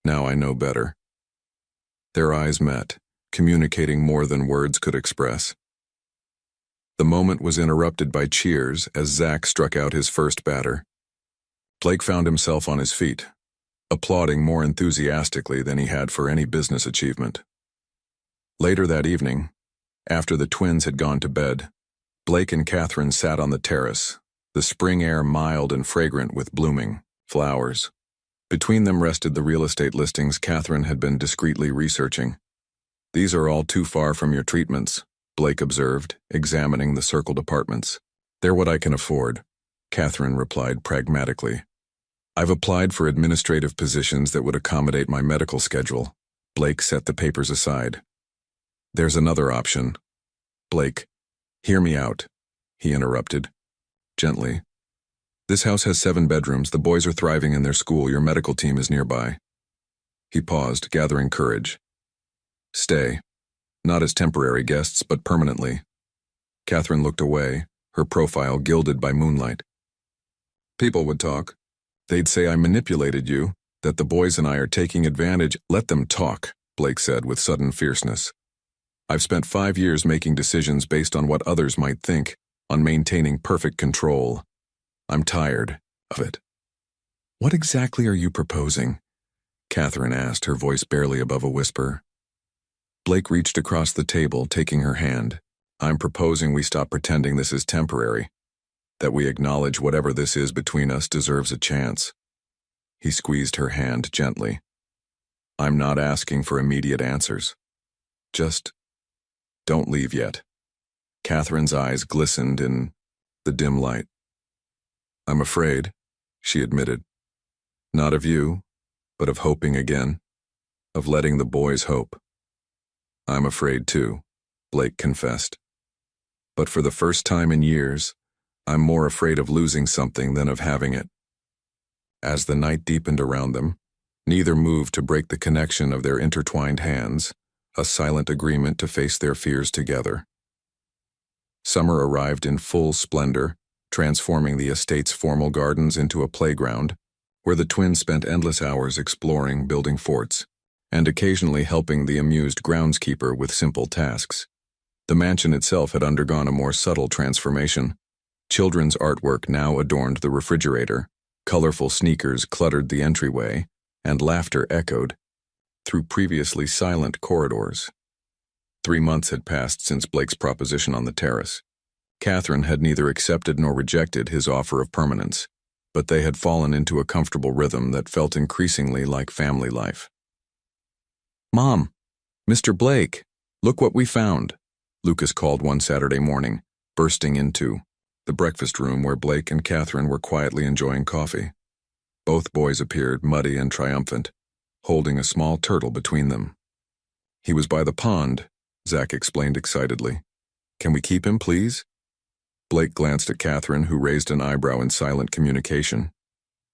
A: Now I know better." Their eyes met, communicating more than words could express. The moment was interrupted by cheers as Zach struck out his first batter. Blake found himself on his feet, applauding more enthusiastically than he had for any business achievement. Later that evening, after the twins had gone to bed, Blake and Catherine sat on the terrace, the spring air mild and fragrant with blooming flowers. Between them rested the real estate listings Catherine had been discreetly researching. "These are all too far from your treatments," Blake observed, examining the circled apartments. "They're what I can afford," Catherine replied pragmatically. "I've applied for administrative positions that would accommodate my medical schedule." Blake set the papers aside. "There's another option." "Blake, hear me out," he interrupted, gently. "This house has 7 bedrooms. The boys are thriving in their school. Your medical team is nearby." He paused, gathering courage. "Stay. Not as temporary guests, but permanently." Catherine looked away, her profile gilded by moonlight. "People would talk. They'd say I manipulated you, that the boys and I are taking advantage." "Let them talk," Blake said with sudden fierceness. "I've spent 5 years making decisions based on what others might think, on maintaining perfect control. I'm tired of it." "What exactly are you proposing?" Catherine asked, her voice barely above a whisper. Blake reached across the table, taking her hand. "I'm proposing we stop pretending this is temporary, that we acknowledge whatever this is between us deserves a chance." He squeezed her hand gently. "I'm not asking for immediate answers. Just don't leave yet." Catherine's eyes glistened in the dim light. "I'm afraid," she admitted. "Not of you, but of hoping again, of letting the boys hope." "I'm afraid too," Blake confessed. "But for the first time in years, I'm more afraid of losing something than of having it." As the night deepened around them, neither moved to break the connection of their intertwined hands, a silent agreement to face their fears together. Summer arrived in full splendor, transforming the estate's formal gardens into a playground, where the twins spent endless hours exploring, building forts, and occasionally helping the amused groundskeeper with simple tasks. The mansion itself had undergone a more subtle transformation. Children's artwork now adorned the refrigerator, colorful sneakers cluttered the entryway, and laughter echoed through previously silent corridors. 3 months had passed since Blake's proposition on the terrace. Catherine had neither accepted nor rejected his offer of permanence, but they had fallen into a comfortable rhythm that felt increasingly like family life. "Mom, Mr. Blake, look what we found," Lucas called one Saturday morning, bursting into the breakfast room where Blake and Catherine were quietly enjoying coffee. Both boys appeared, muddy and triumphant, holding a small turtle between them. "He was by the pond," Zach explained excitedly. "Can we keep him, please?" Blake glanced at Catherine, who raised an eyebrow in silent communication.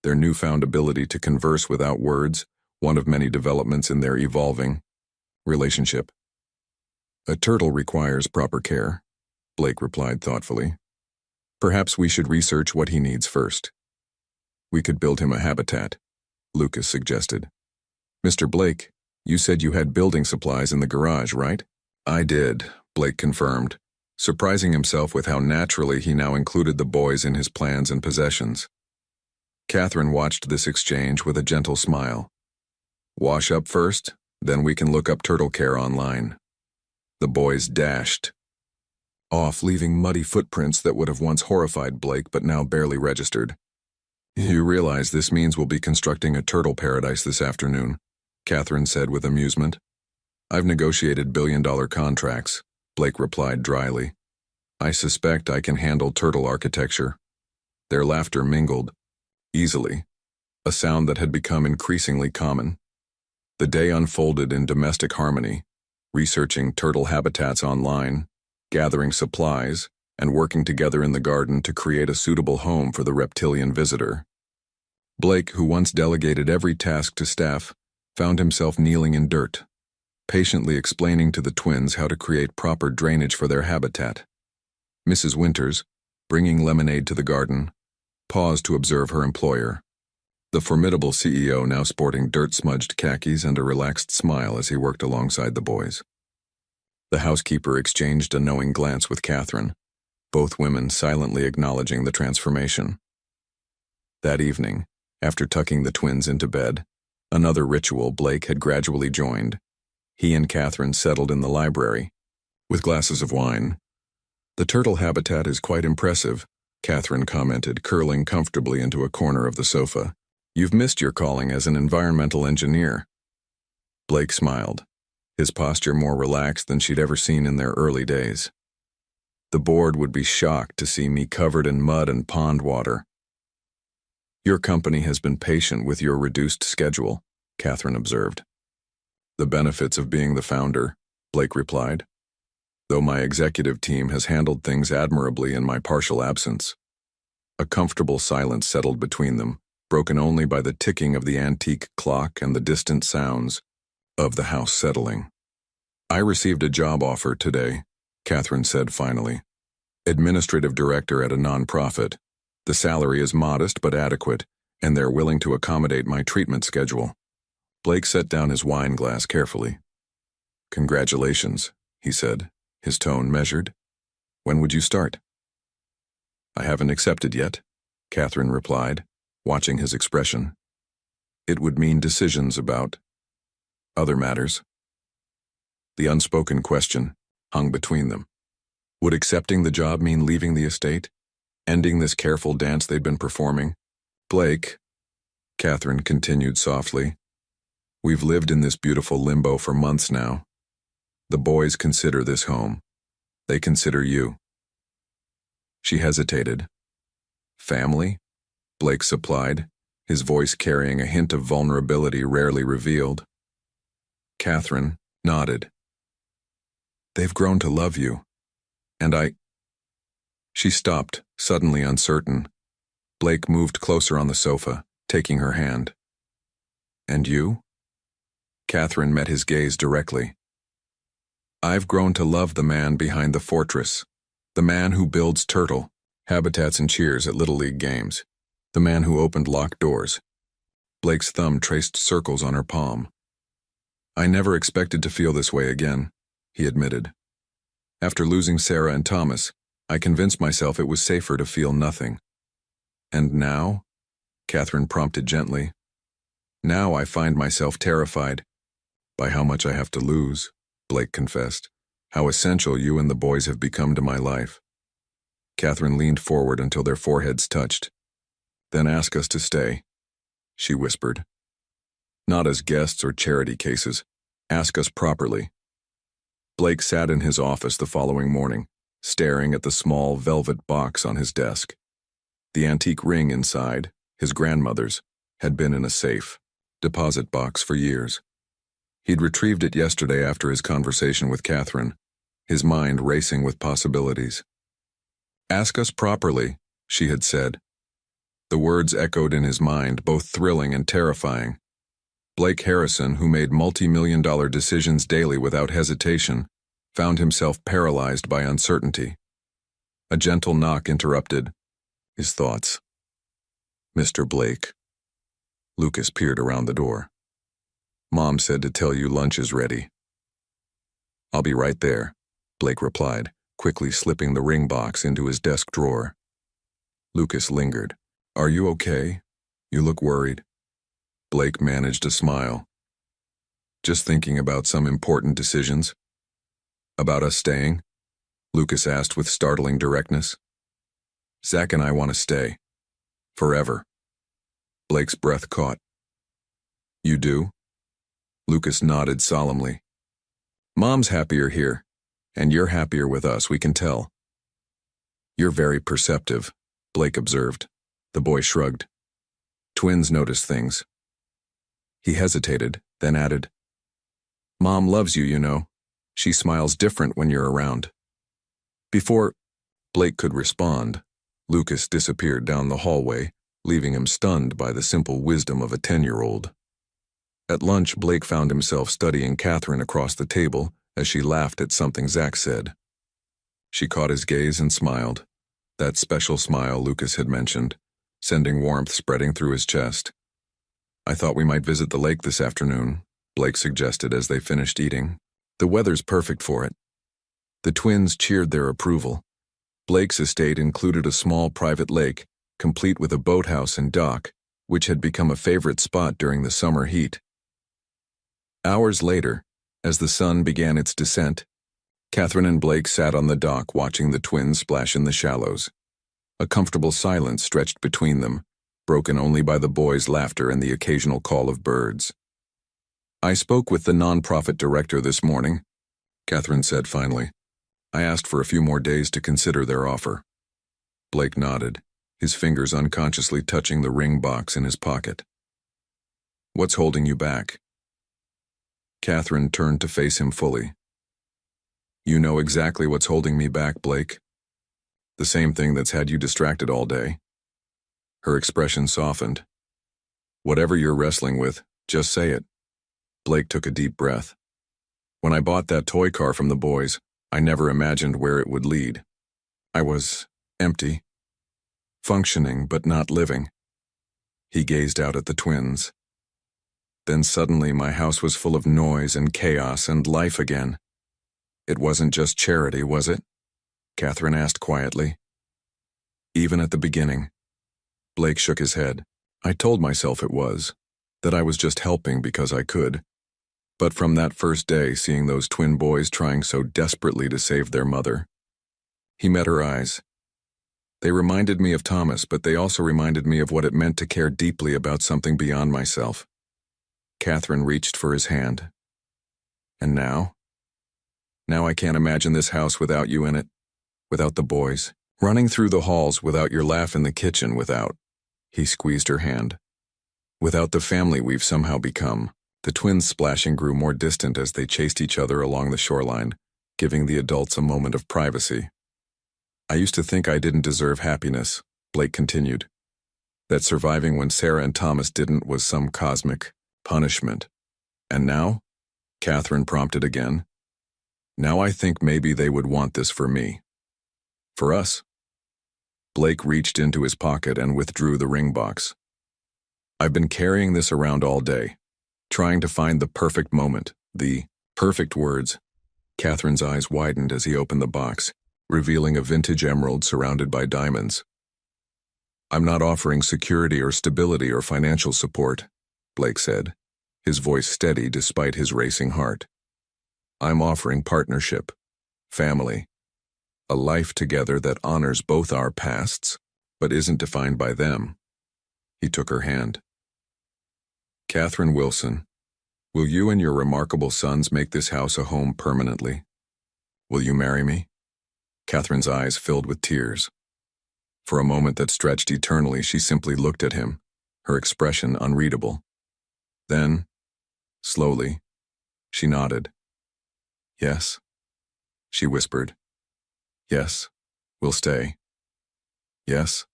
A: Their newfound ability to converse without words, one of many developments in their evolving relationship. "A turtle requires proper care," Blake replied thoughtfully. "Perhaps we should research what he needs first." "We could build him a habitat," Lucas suggested. "Mr. Blake, you said you had building supplies in the garage, right?" "I did," Blake confirmed, surprising himself with how naturally he now included the boys in his plans and possessions. Catherine watched this exchange with a gentle smile. "Wash up first, then we can look up turtle care online." The boys dashed off, leaving muddy footprints that would have once horrified Blake but now barely registered. "You realize this means we'll be constructing a turtle paradise this afternoon," Catherine said with amusement. "I've negotiated billion-dollar contracts," Blake replied dryly. "I suspect I can handle turtle architecture." Their laughter mingled easily, a sound that had become increasingly common. The day unfolded in domestic harmony, researching turtle habitats online, gathering supplies, and working together in the garden to create a suitable home for the reptilian visitor. Blake, who once delegated every task to staff, found himself kneeling in dirt, patiently explaining to the twins how to create proper drainage for their habitat. Mrs. Winters, bringing lemonade to the garden, paused to observe her employer, the formidable CEO now sporting dirt-smudged khakis and a relaxed smile as he worked alongside the boys. The housekeeper exchanged a knowing glance with Catherine, both women silently acknowledging the transformation. That evening, after tucking the twins into bed, another ritual Blake had gradually joined. He and Catherine settled in the library, with glasses of wine. "The turtle habitat is quite impressive," Catherine commented, curling comfortably into a corner of the sofa. "You've missed your calling as an environmental engineer." Blake smiled, his posture more relaxed than she'd ever seen in their early days. "The board would be shocked to see me covered in mud and pond water." "Your company has been patient with your reduced schedule," Catherine observed. "The benefits of being the founder," Blake replied, "though my executive team has handled things admirably in my partial absence." A comfortable silence settled between them, broken only by the ticking of the antique clock and the distant sounds of the house settling. "I received a job offer today," Catherine said finally. "Administrative director at a nonprofit. The salary is modest but adequate, and they're willing to accommodate my treatment schedule." Blake set down his wine glass carefully. "Congratulations," he said, his tone measured. "When would you start?" "I haven't accepted yet," Catherine replied, watching his expression. "It would mean decisions about other matters." The unspoken question hung between them. Would accepting the job mean leaving the estate, ending this careful dance they'd been performing? "Blake," Catherine continued softly, "we've lived in this beautiful limbo for months now. The boys consider this home. They consider you." She hesitated. "Family?" Blake supplied, his voice carrying a hint of vulnerability rarely revealed. Catherine nodded. "They've grown to love you. And I—" She stopped, suddenly uncertain. Blake moved closer on the sofa, taking her hand. "And you?" Catherine met his gaze directly. "I've grown to love the man behind the fortress, the man who builds turtle habitats and cheers at Little League games, the man who opened locked doors." Blake's thumb traced circles on her palm. "I never expected to feel this way again," he admitted. "After losing Sarah and Thomas, I convinced myself it was safer to feel nothing. And now?" Catherine prompted gently. "Now I find myself terrified by how much I have to lose," Blake confessed. how essential you and the boys have become to my life. Catherine leaned forward until their foreheads touched. Then ask us to stay, she whispered. Not as guests or charity cases. Ask us properly. Blake sat in his office the following morning, staring at the small velvet box on his desk. The antique ring inside, his grandmother's, had been in a safe deposit box for years. He'd retrieved it yesterday after his conversation with Catherine, his mind racing with possibilities. Ask us properly, she had said. The words echoed in his mind, both thrilling and terrifying. Blake Harrison, who made multi-million-dollar decisions daily without hesitation, found himself paralyzed by uncertainty. A gentle knock interrupted his thoughts. Mr. Blake. Lucas peered around the door. Mom said to tell you lunch is ready. I'll be right there, Blake replied, quickly slipping the ring box into his desk drawer. Lucas lingered. Are you okay? You look worried. Blake managed a smile. Just thinking about some important decisions. About us staying? Lucas asked with startling directness. Zach and I want to stay. Forever. Blake's breath caught. You do? Lucas nodded solemnly. Mom's happier here, and you're happier with us, we can tell. You're very perceptive, Blake observed. The boy shrugged. Twins notice things. He hesitated, then added, Mom loves you, you know. She smiles different when you're around. Before Blake could respond, Lucas disappeared down the hallway, leaving him stunned by the simple wisdom of a 10-year-old. At lunch, Blake found himself studying Catherine across the table as she laughed at something Zach said. She caught his gaze and smiled, that special smile Lucas had mentioned, sending warmth spreading through his chest. I thought we might visit the lake this afternoon, Blake suggested as they finished eating. The weather's perfect for it. The twins cheered their approval. Blake's estate included a small private lake, complete with a boathouse and dock, which had become a favorite spot during the summer heat. Hours later, as the sun began its descent, Catherine and Blake sat on the dock watching the twins splash in the shallows. A comfortable silence stretched between them, broken only by the boys' laughter and the occasional call of birds. I spoke with the nonprofit director this morning, Catherine said finally. I asked for a few more days to consider their offer. Blake nodded, his fingers unconsciously touching the ring box in his pocket. What's holding you back? Catherine turned to face him fully. You know exactly what's holding me back, Blake. The same thing that's had you distracted all day. Her expression softened. Whatever you're wrestling with, just say it. Blake took a deep breath. When I bought that toy car from the boys, I never imagined where it would lead. I was empty, functioning but not living. He gazed out at the twins. Then suddenly my house was full of noise and chaos and life again. It wasn't just charity, was it? Catherine asked quietly. Even at the beginning. Blake shook his head. I told myself it was, that I was just helping because I could. But from that first day, seeing those twin boys trying so desperately to save their mother, he met her eyes. They reminded me of Thomas, but they also reminded me of what it meant to care deeply about something beyond myself. Catherine reached for his hand. And now? Now I can't imagine this house without you in it, without the boys, running through the halls without your laugh in the kitchen, without. He squeezed her hand. Without the family we've somehow become. The twins' splashing grew more distant as they chased each other along the shoreline, giving the adults a moment of privacy. I used to think I didn't deserve happiness, Blake continued. That surviving when Sarah and Thomas didn't was some cosmic punishment. And now? Catherine prompted again. Now I think maybe they would want this for me. For us. Blake reached into his pocket and withdrew the ring box. I've been carrying this around all day, trying to find the perfect moment, the perfect words. Catherine's eyes widened as he opened the box, revealing a vintage emerald surrounded by diamonds. I'm not offering security or stability or financial support, Blake said, his voice steady despite his racing heart. I'm offering partnership. family. A life together that honors both our pasts, but isn't defined by them. He took her hand. Catherine Wilson, will you and your remarkable sons make this house a home permanently? Will you marry me? Catherine's eyes filled with tears. For a moment that stretched eternally, she simply looked at him, her expression unreadable. Then, slowly, she nodded. Yes, she whispered. Yes, we'll stay. Yes,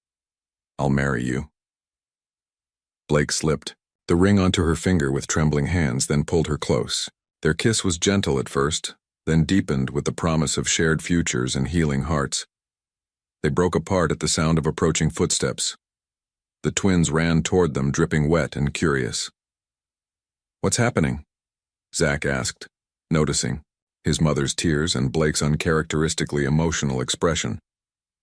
A: I'll marry you. Blake slipped the ring onto her finger with trembling hands, then pulled her close. Their kiss was gentle at first, then deepened with the promise of shared futures and healing hearts. They broke apart at the sound of approaching footsteps. The twins ran toward them, dripping wet and curious. What's happening? Zach asked, noticing his mother's tears and Blake's uncharacteristically emotional expression.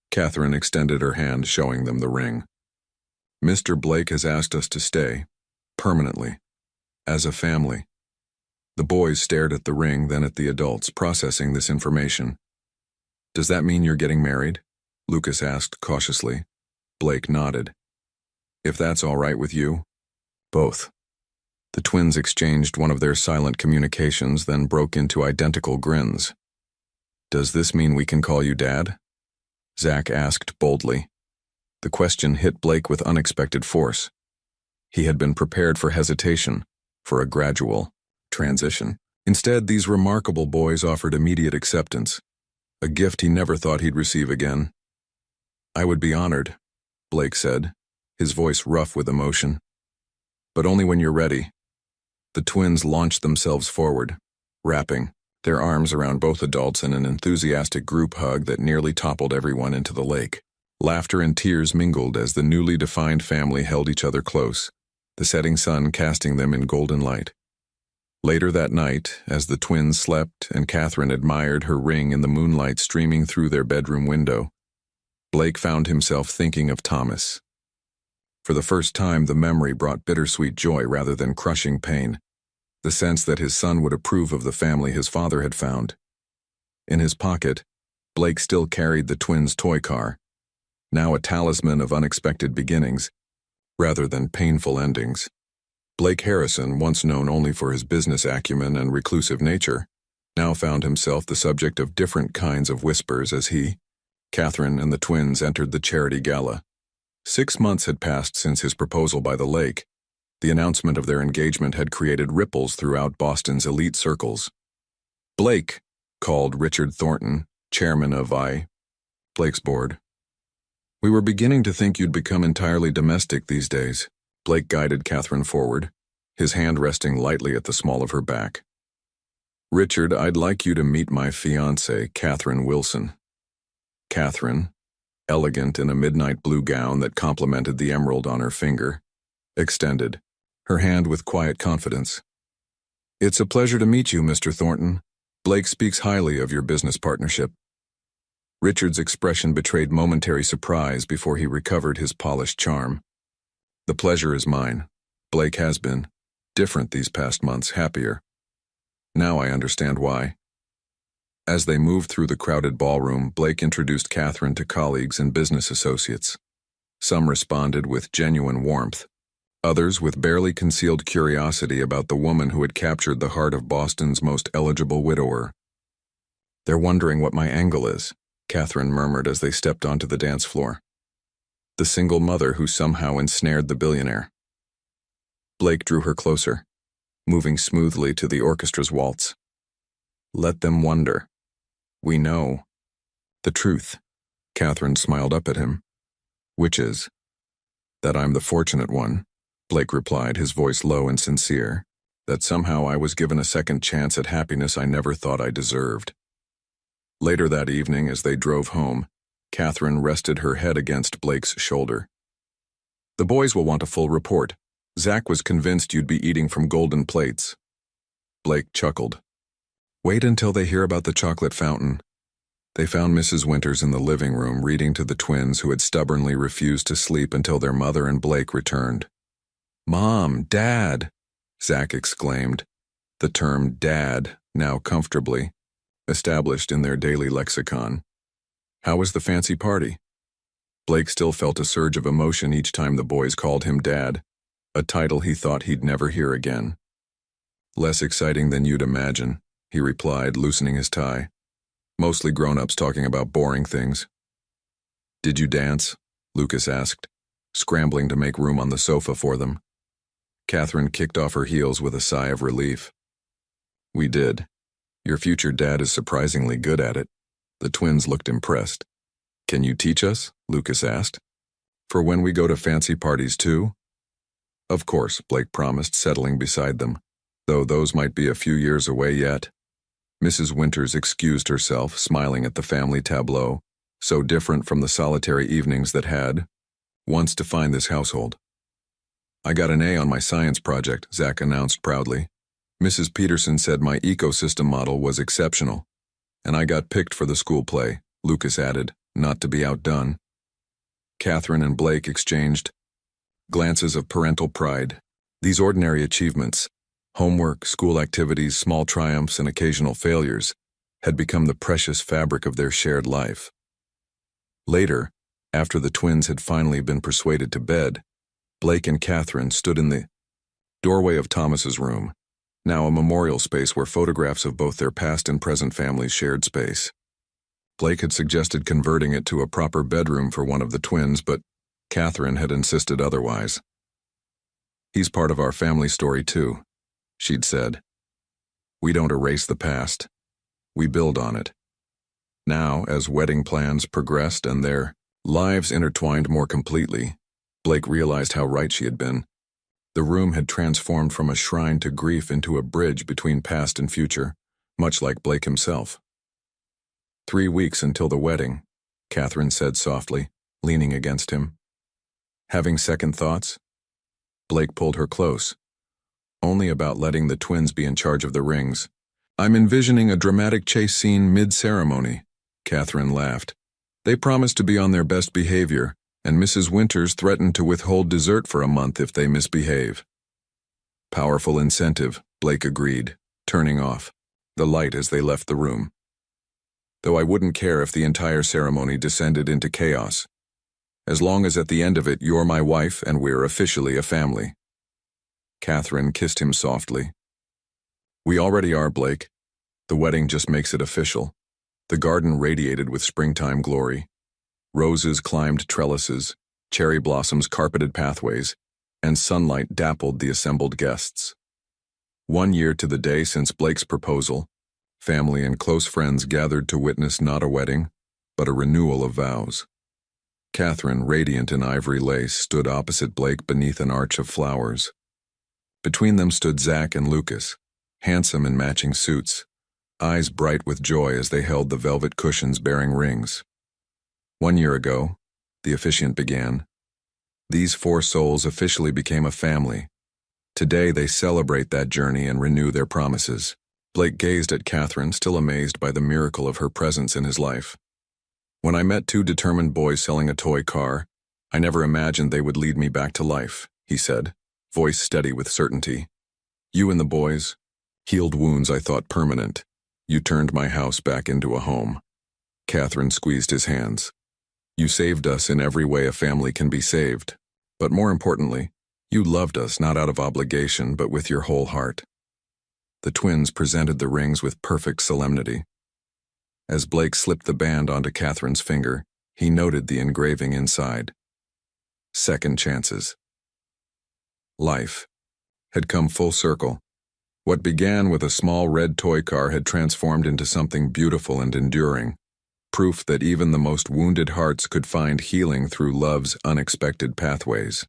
A: Catherine extended her hand, showing them the ring. Mr. Blake has asked us to stay, permanently, as a family. The boys stared at the ring, then at the adults, processing this information. Does that mean you're getting married? Lucas asked cautiously. Blake nodded. If that's all right with you? Both. The twins exchanged one of their silent communications, then broke into identical grins. Does this mean we can call you Dad? Zach asked boldly. The question hit Blake with unexpected force. He had been prepared for hesitation, for a gradual transition. Instead, these remarkable boys offered immediate acceptance, a gift he never thought he'd receive again. I would be honored, Blake said, his voice rough with emotion. But only when you're ready. The twins launched themselves forward, wrapping their arms around both adults in an enthusiastic group hug that nearly toppled everyone into the lake. Laughter and tears mingled as the newly defined family held each other close, the setting sun casting them in golden light. Later that night, as the twins slept and Catherine admired her ring in the moonlight streaming through their bedroom window, Blake found himself thinking of Thomas. For the first time, the memory brought bittersweet joy rather than crushing pain, the sense that his son would approve of the family his father had found. In his pocket, Blake still carried the twins' toy car, now a talisman of unexpected beginnings, rather than painful endings. Blake Harrison, once known only for his business acumen and reclusive nature, now found himself the subject of different kinds of whispers as he, Catherine, and the twins entered the charity gala. 6 months had passed since his proposal by the lake. The announcement of their engagement had created ripples throughout Boston's elite circles. Blake, called Richard Thornton, chairman of Blake's board. We were beginning to think you'd become entirely domestic these days. Blake guided Catherine forward, his hand resting lightly at the small of her back. Richard, I'd like you to meet my fiancée, Catherine Wilson. Catherine, elegant in a midnight blue gown that complemented the emerald on her finger, extended, her hand with quiet confidence. It's a pleasure to meet you, Mr. Thornton. Blake speaks highly of your business partnership. Richard's expression betrayed momentary surprise before he recovered his polished charm. The pleasure is mine. Blake has been different these past months, happier. Now I understand why. As they moved through the crowded ballroom, Blake introduced Catherine to colleagues and business associates. Some responded with genuine warmth, others with barely concealed curiosity about the woman who had captured the heart of Boston's most eligible widower. They're wondering what my angle is, Catherine murmured as they stepped onto the dance floor. The single mother who somehow ensnared the billionaire. Blake drew her closer, moving smoothly to the orchestra's waltz. Let them wonder. We know. The truth, Catherine smiled up at him. Which is? That I'm the fortunate one, Blake replied, his voice low and sincere. That somehow I was given a second chance at happiness I never thought I deserved. Later that evening, as they drove home, Catherine rested her head against Blake's shoulder. The boys will want a full report. Zach was convinced you'd be eating from golden plates. Blake chuckled. Wait until they hear about the chocolate fountain. They found Mrs. Winters in the living room reading to the twins who had stubbornly refused to sleep until their mother and Blake returned. Mom, Dad, Zach exclaimed, the term Dad now comfortably established in their daily lexicon. How was the fancy party? Blake still felt a surge of emotion each time the boys called him Dad, a title he thought he'd never hear again. Less exciting than you'd imagine, he replied, loosening his tie. Mostly grown-ups talking about boring things. Did you dance? Lucas asked, scrambling to make room on the sofa for them. Catherine kicked off her heels with a sigh of relief. We did. Your future dad is surprisingly good at it. The twins looked impressed. Can you teach us? Lucas asked. For when we go to fancy parties too? Of course, Blake promised, settling beside them, though those might be a few years away yet. Mrs. Winters excused herself, smiling at the family tableau, so different from the solitary evenings that had once defined this household. I got an A on my science project, Zach announced proudly. Mrs. Peterson said my ecosystem model was exceptional, and I got picked for the school play, Lucas added, not to be outdone. Catherine and Blake exchanged glances of parental pride. These ordinary achievements, homework, school activities, small triumphs, and occasional failures, had become the precious fabric of their shared life. Later, after the twins had finally been persuaded to bed, Blake and Catherine stood in the doorway of Thomas's room, now a memorial space where photographs of both their past and present families shared space. Blake had suggested converting it to a proper bedroom for one of the twins, but Catherine had insisted otherwise. He's part of our family story too, she'd said. We don't erase the past. We build on it. Now, as wedding plans progressed and their lives intertwined more completely, Blake realized how right she had been. The room had transformed from a shrine to grief into a bridge between past and future, much like Blake himself. 3 weeks until the wedding, Catherine said softly, leaning against him. Having second thoughts? Blake pulled her close. Only about letting the twins be in charge of the rings. I'm envisioning a dramatic chase scene mid-ceremony, Catherine laughed. They promised to be on their best behavior, and Mrs. Winters threatened to withhold dessert for a month if they misbehave. Powerful incentive, Blake agreed, turning off the light as they left the room. Though I wouldn't care if the entire ceremony descended into chaos. As long as at the end of it you're my wife and we're officially a family. Catherine kissed him softly. We already are, Blake. The wedding just makes it official. The garden radiated with springtime glory. Roses climbed trellises, cherry blossoms carpeted pathways, and sunlight dappled the assembled guests. 1 year to the day since Blake's proposal, family and close friends gathered to witness not a wedding, but a renewal of vows. Catherine, radiant in ivory lace, stood opposite Blake beneath an arch of flowers. Between them stood Zach and Lucas, handsome in matching suits, eyes bright with joy as they held the velvet cushions bearing rings. 1 year ago, the officiant began, these 4 souls officially became a family. Today they celebrate that journey and renew their promises. Blake gazed at Catherine, still amazed by the miracle of her presence in his life. When I met 2 determined boys selling a toy car, I never imagined they would lead me back to life, he said, voice steady with certainty. You and the boys, healed wounds I thought permanent. You turned my house back into a home. Catherine squeezed his hands. You saved us in every way a family can be saved. But more importantly, you loved us not out of obligation but with your whole heart. The twins presented the rings with perfect solemnity. As Blake slipped the band onto Catherine's finger, he noted the engraving inside. Second chances. Life had come full circle. What began with a small red toy car had transformed into something beautiful and enduring, proof that even the most wounded hearts could find healing through love's unexpected pathways.